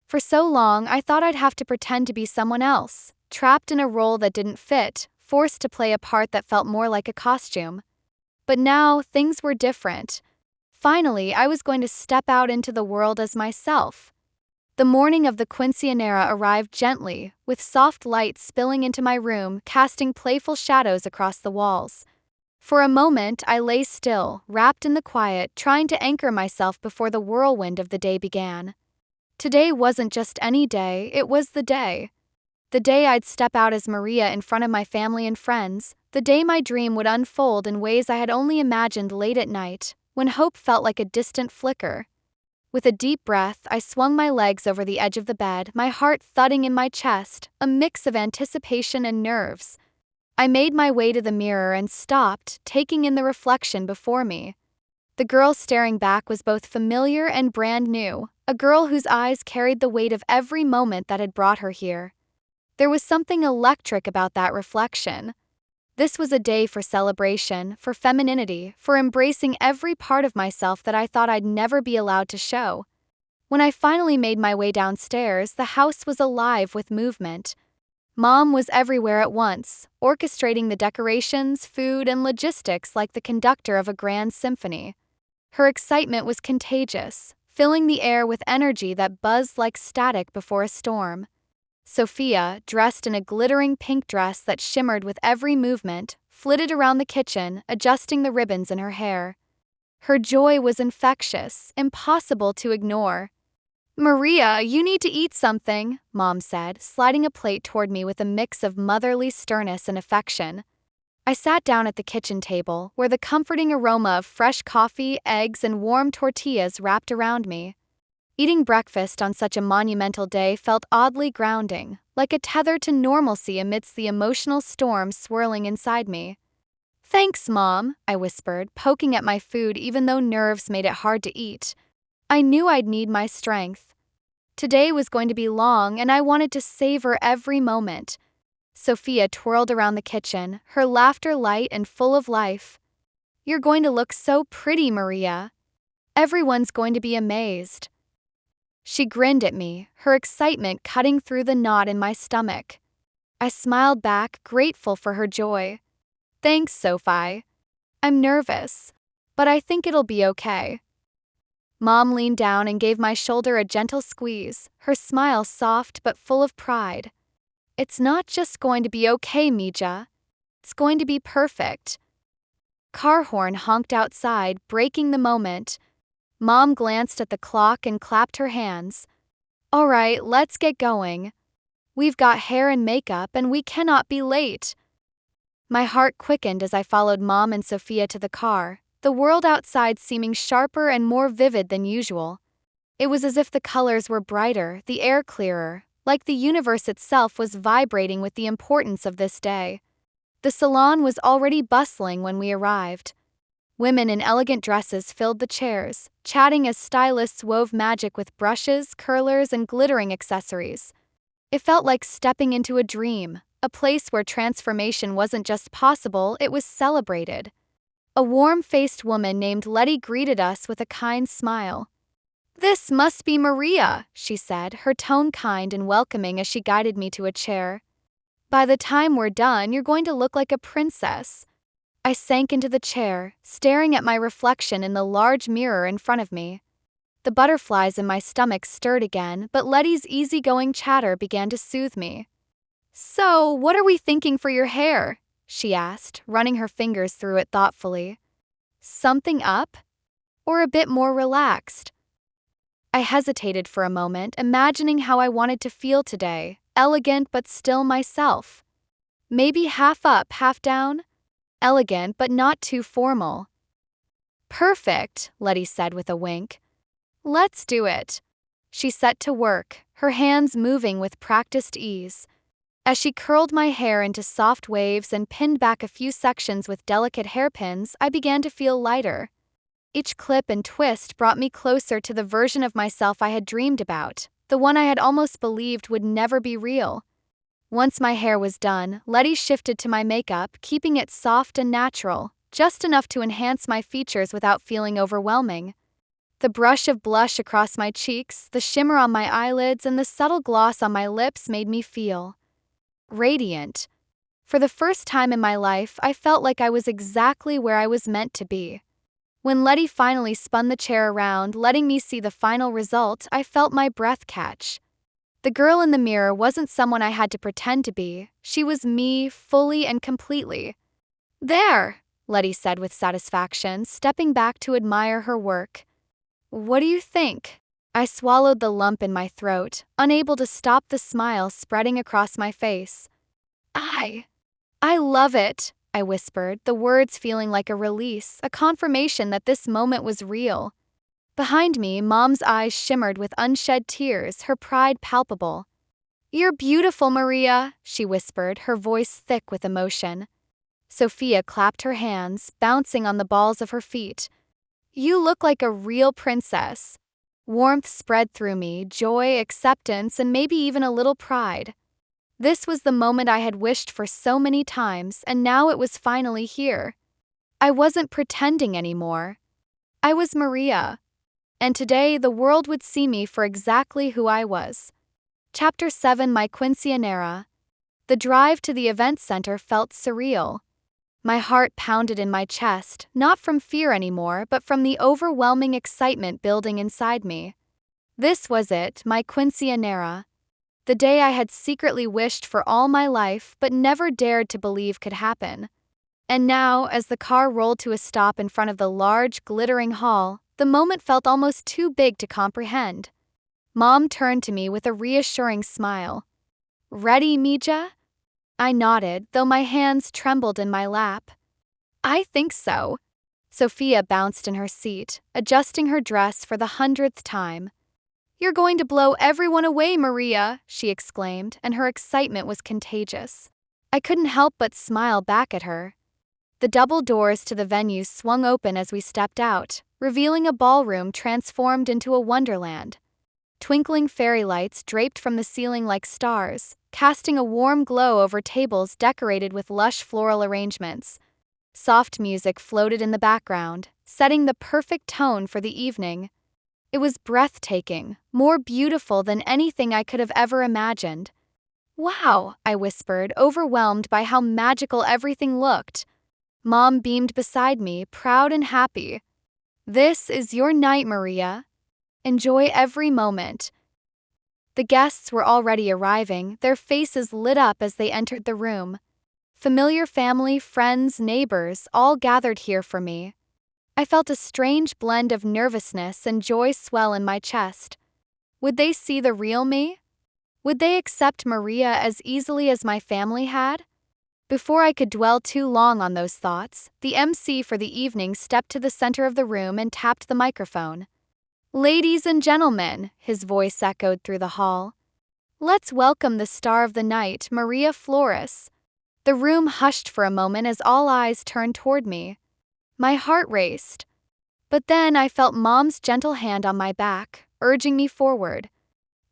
For so long, I thought I'd have to pretend to be someone else, trapped in a role that didn't fit, forced to play a part that felt more like a costume. But now, things were different. Finally, I was going to step out into the world as myself. The morning of the Quinceañera arrived gently, with soft light spilling into my room, casting playful shadows across the walls. For a moment, I lay still, wrapped in the quiet, trying to anchor myself before the whirlwind of the day began. Today wasn't just any day, it was the day. The day I'd step out as Maria in front of my family and friends, the day my dream would unfold in ways I had only imagined late at night, when hope felt like a distant flicker. With a deep breath, I swung my legs over the edge of the bed, my heart thudding in my chest, a mix of anticipation and nerves. I made my way to the mirror and stopped, taking in the reflection before me. The girl staring back was both familiar and brand new, a girl whose eyes carried the weight of every moment that had brought her here. There was something electric about that reflection. This was a day for celebration, for femininity, for embracing every part of myself that I thought I'd never be allowed to show. When I finally made my way downstairs, the house was alive with movement. Mom was everywhere at once, orchestrating the decorations, food, and logistics like the conductor of a grand symphony. Her excitement was contagious, filling the air with energy that buzzed like static before a storm. Sophia, dressed in a glittering pink dress that shimmered with every movement, flitted around the kitchen, adjusting the ribbons in her hair. Her joy was infectious, impossible to ignore. Maria, you need to eat something, Mom said, sliding a plate toward me with a mix of motherly sternness and affection. I sat down at the kitchen table, where the comforting aroma of fresh coffee, eggs, and warm tortillas wrapped around me. Eating breakfast on such a monumental day felt oddly grounding, like a tether to normalcy amidst the emotional storm swirling inside me. "Thanks, Mom," I whispered, poking at my food even though nerves made it hard to eat. I knew I'd need my strength. Today was going to be long, and I wanted to savor every moment. Sophia twirled around the kitchen, her laughter light and full of life. "You're going to look so pretty, Maria. Everyone's going to be amazed." She grinned at me, her excitement cutting through the knot in my stomach. I smiled back, grateful for her joy. "Thanks, Sophie. I'm nervous, but I think it'll be okay." Mom leaned down and gave my shoulder a gentle squeeze, her smile soft but full of pride. "It's not just going to be okay, Mija. It's going to be perfect." Car horn honked outside, breaking the moment. Mom glanced at the clock and clapped her hands. "All right, let's get going. We've got hair and makeup and we cannot be late." My heart quickened as I followed Mom and Sophia to the car, the world outside seeming sharper and more vivid than usual. It was as if the colors were brighter, the air clearer, like the universe itself was vibrating with the importance of this day. The salon was already bustling when we arrived. Women in elegant dresses filled the chairs, chatting as stylists wove magic with brushes, curlers, and glittering accessories. It felt like stepping into a dream, a place where transformation wasn't just possible, it was celebrated. A warm-faced woman named Letty greeted us with a kind smile. "This must be Maria," she said, her tone kind and welcoming as she guided me to a chair. "By the time we're done, you're going to look like a princess." I sank into the chair, staring at my reflection in the large mirror in front of me. The butterflies in my stomach stirred again, but Letty's easygoing chatter began to soothe me. "So, what are we thinking for your hair?" she asked, running her fingers through it thoughtfully. "Something up? Or a bit more relaxed?" I hesitated for a moment, imagining how I wanted to feel today, elegant but still myself. Maybe half up, half down? Elegant but not too formal. "Perfect," Letty said with a wink. "Let's do it." She set to work, her hands moving with practiced ease. As she curled my hair into soft waves and pinned back a few sections with delicate hairpins, I began to feel lighter. Each clip and twist brought me closer to the version of myself I had dreamed about, the one I had almost believed would never be real. Once my hair was done, Letty shifted to my makeup, keeping it soft and natural, just enough to enhance my features without feeling overwhelming. The brush of blush across my cheeks, the shimmer on my eyelids, and the subtle gloss on my lips made me feel radiant. For the first time in my life, I felt like I was exactly where I was meant to be. When Letty finally spun the chair around, letting me see the final result, I felt my breath catch. The girl in the mirror wasn't someone I had to pretend to be. She was me, fully and completely. "There," Letty said with satisfaction, stepping back to admire her work. "What do you think?" I swallowed the lump in my throat, unable to stop the smile spreading across my face. I love it," I whispered, the words feeling like a release, a confirmation that this moment was real. Behind me, Mom's eyes shimmered with unshed tears, her pride palpable. "You're beautiful, Maria," she whispered, her voice thick with emotion. Sophia clapped her hands, bouncing on the balls of her feet. "You look like a real princess." Warmth spread through me, joy, acceptance, and maybe even a little pride. This was the moment I had wished for so many times, and now it was finally here. I wasn't pretending anymore. I was Maria. And today the world would see me for exactly who I was. Chapter 7, My Quinceañera. The drive to the event center felt surreal. My heart pounded in my chest, not from fear anymore, but from the overwhelming excitement building inside me. This was it, my quinceañera. The day I had secretly wished for all my life, but never dared to believe could happen. And now, as the car rolled to a stop in front of the large, glittering hall, the moment felt almost too big to comprehend. Mom turned to me with a reassuring smile. "Ready, Mija?" I nodded, though my hands trembled in my lap. "I think so." Sophia bounced in her seat, adjusting her dress for the 100th time. "You're going to blow everyone away, Maria," she exclaimed, and her excitement was contagious. I couldn't help but smile back at her. The double doors to the venue swung open as we stepped out, revealing a ballroom transformed into a wonderland. Twinkling fairy lights draped from the ceiling like stars, casting a warm glow over tables decorated with lush floral arrangements. Soft music floated in the background, setting the perfect tone for the evening. It was breathtaking, more beautiful than anything I could have ever imagined. "Wow," I whispered, overwhelmed by how magical everything looked. Mom beamed beside me, proud and happy. "This is your night, Maria. Enjoy every moment." The guests were already arriving, their faces lit up as they entered the room. Familiar family, friends, neighbors, all gathered here for me. I felt a strange blend of nervousness and joy swell in my chest. Would they see the real me? Would they accept Maria as easily as my family had? Before I could dwell too long on those thoughts, the MC for the evening stepped to the center of the room and tapped the microphone. "Ladies and gentlemen," his voice echoed through the hall. "Let's welcome the star of the night, Maria Flores." The room hushed for a moment as all eyes turned toward me. My heart raced. But then I felt Mom's gentle hand on my back, urging me forward.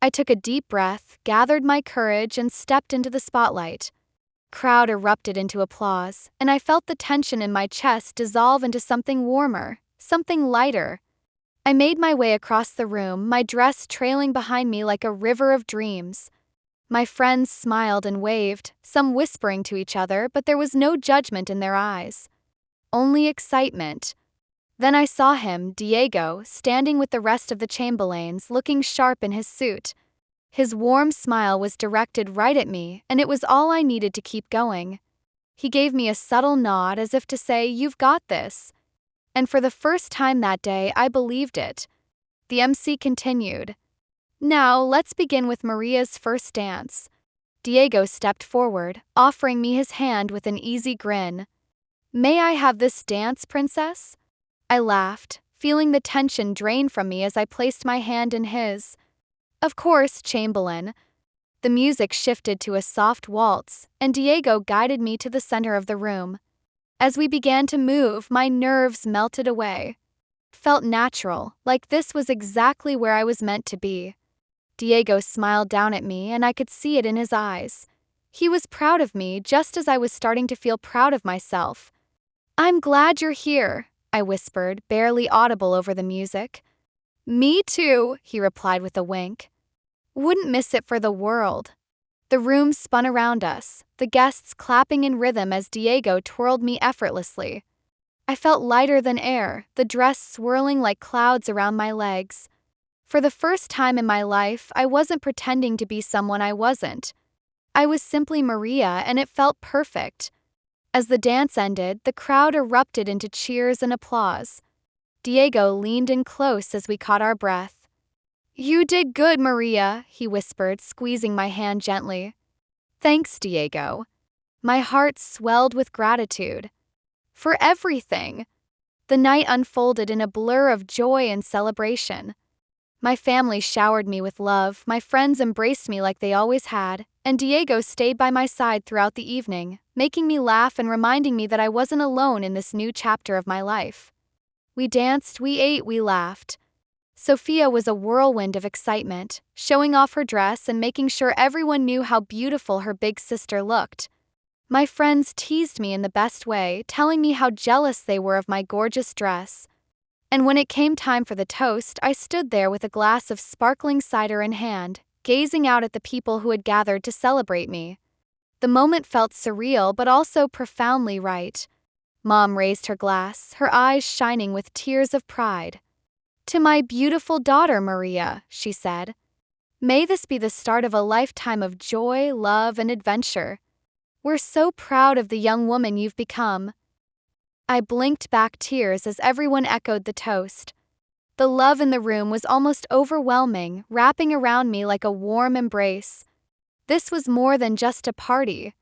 I took a deep breath, gathered my courage, and stepped into the spotlight. Crowd erupted into applause, and I felt the tension in my chest dissolve into something warmer, something lighter. I made my way across the room, my dress trailing behind me like a river of dreams. My friends smiled and waved, some whispering to each other, but there was no judgment in their eyes. Only excitement. Then I saw him, Diego, standing with the rest of the Chamberlains, looking sharp in his suit. His warm smile was directed right at me, and it was all I needed to keep going. He gave me a subtle nod as if to say, "You've got this." And for the first time that day, I believed it. The MC continued. "Now, let's begin with Maria's first dance." Diego stepped forward, offering me his hand with an easy grin. "May I have this dance, princess?" I laughed, feeling the tension drain from me as I placed my hand in his. "Of course, Chamberlain." The music shifted to a soft waltz, and Diego guided me to the center of the room. As we began to move, my nerves melted away. Felt natural, like this was exactly where I was meant to be. Diego smiled down at me, and I could see it in his eyes. He was proud of me, just as I was starting to feel proud of myself. "I'm glad you're here," I whispered, barely audible over the music. "Me too," he replied with a wink. "Wouldn't miss it for the world." The room spun around us, the guests clapping in rhythm as Diego twirled me effortlessly. I felt lighter than air, the dress swirling like clouds around my legs. For the first time in my life, I wasn't pretending to be someone I wasn't. I was simply Maria, and it felt perfect. As the dance ended, the crowd erupted into cheers and applause. Diego leaned in close as we caught our breath. "You did good, Maria," he whispered, squeezing my hand gently. "Thanks, Diego." My heart swelled with gratitude. For everything. The night unfolded in a blur of joy and celebration. My family showered me with love, my friends embraced me like they always had, and Diego stayed by my side throughout the evening, making me laugh and reminding me that I wasn't alone in this new chapter of my life. We danced, we ate, we laughed. Sophia was a whirlwind of excitement, showing off her dress and making sure everyone knew how beautiful her big sister looked. My friends teased me in the best way, telling me how jealous they were of my gorgeous dress. And when it came time for the toast, I stood there with a glass of sparkling cider in hand, gazing out at the people who had gathered to celebrate me. The moment felt surreal but also profoundly right. Mom raised her glass, her eyes shining with tears of pride. "To my beautiful daughter, Maria," she said. "May this be the start of a lifetime of joy, love, and adventure. We're so proud of the young woman you've become." I blinked back tears as everyone echoed the toast. The love in the room was almost overwhelming, wrapping around me like a warm embrace. This was more than just a party.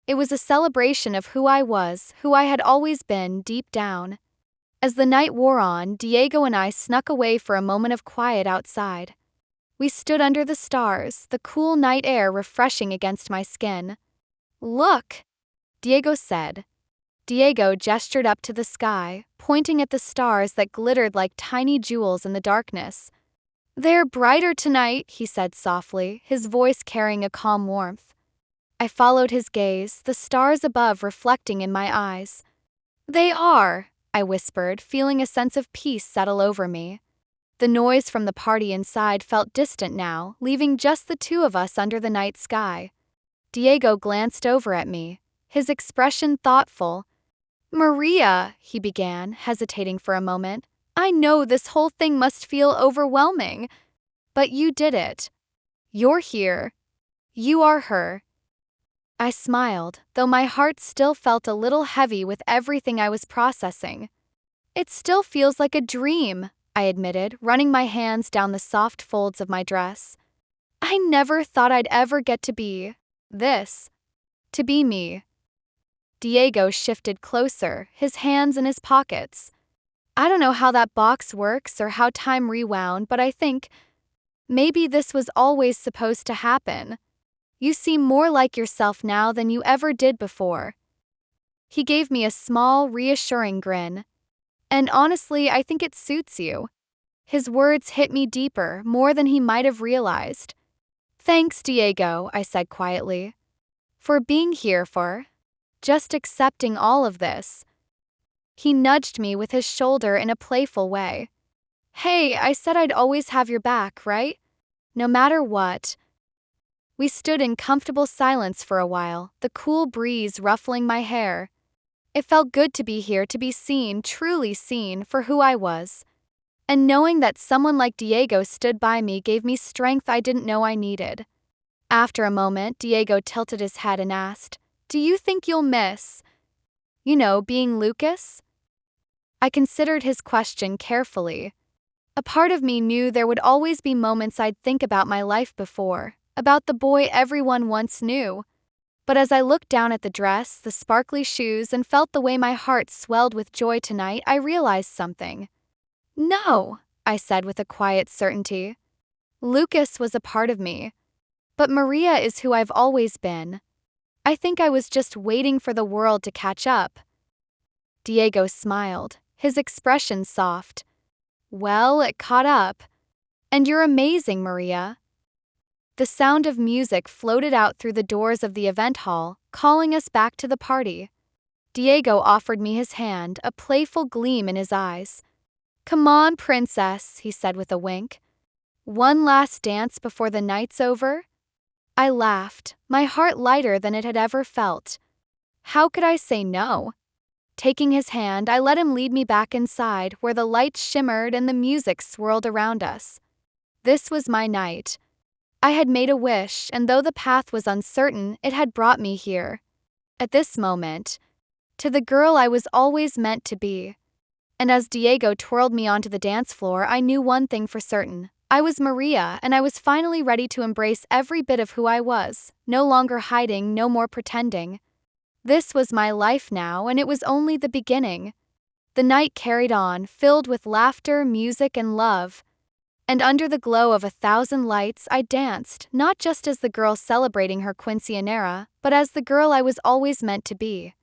It was a celebration of who I was, who I had always been deep down. As the night wore on, Diego and I snuck away for a moment of quiet outside. We stood under the stars, the cool night air refreshing against my skin. "Look," Diego said. Diego gestured up to the sky, pointing at the stars that glittered like tiny jewels in the darkness. "They're brighter tonight," he said softly, his voice carrying a calm warmth. I followed his gaze, the stars above reflecting in my eyes. "They are," I whispered, feeling a sense of peace settle over me. The noise from the party inside felt distant now, leaving just the two of us under the night sky. Diego glanced over at me, his expression thoughtful. "Maria," he began, hesitating for a moment, "I know this whole thing must feel overwhelming. But you did it. You're here. You are her." I smiled, though my heart still felt a little heavy with everything I was processing. "It still feels like a dream," I admitted, running my hands down the soft folds of my dress. "I never thought I'd ever get to be this. To be me." Diego shifted closer, his hands in his pockets. "I don't know how that box works or how time rewound, but I think maybe this was always supposed to happen. You seem more like yourself now than you ever did before." He gave me a small, reassuring grin. "And honestly, I think it suits you." His words hit me deeper, more than he might have realized. "Thanks, Diego," I said quietly. "For being here, for just accepting all of this." He nudged me with his shoulder in a playful way. "Hey, I said I'd always have your back, right? No matter what." We stood in comfortable silence for a while, the cool breeze ruffling my hair. It felt good to be here, to be seen, truly seen, for who I was. And knowing that someone like Diego stood by me gave me strength I didn't know I needed. After a moment, Diego tilted his head and asked, "Do you think you'll miss, being Lucas?" I considered his question carefully. A part of me knew there would always be moments I'd think about my life before, about the boy everyone once knew. But as I looked down at the dress, the sparkly shoes, and felt the way my heart swelled with joy tonight, I realized something. "No," I said with a quiet certainty. "Lucas was a part of me. But Maria is who I've always been. I think I was just waiting for the world to catch up." Diego smiled, his expression soft. "Well, it caught up. And you're amazing, Maria." The sound of music floated out through the doors of the event hall, calling us back to the party. Diego offered me his hand, a playful gleam in his eyes. "Come on, princess," he said with a wink. "One last dance before the night's over?" I laughed, my heart lighter than it had ever felt. How could I say no? Taking his hand, I let him lead me back inside, where the lights shimmered and the music swirled around us. This was my night. I had made a wish, and though the path was uncertain, it had brought me here. At this moment, to the girl I was always meant to be. And as Diego twirled me onto the dance floor, I knew one thing for certain. I was Maria, and I was finally ready to embrace every bit of who I was, no longer hiding, no more pretending. This was my life now, and it was only the beginning. The night carried on, filled with laughter, music, and love. And under the glow of 1,000 lights, I danced, not just as the girl celebrating her quinceañera, but as the girl I was always meant to be.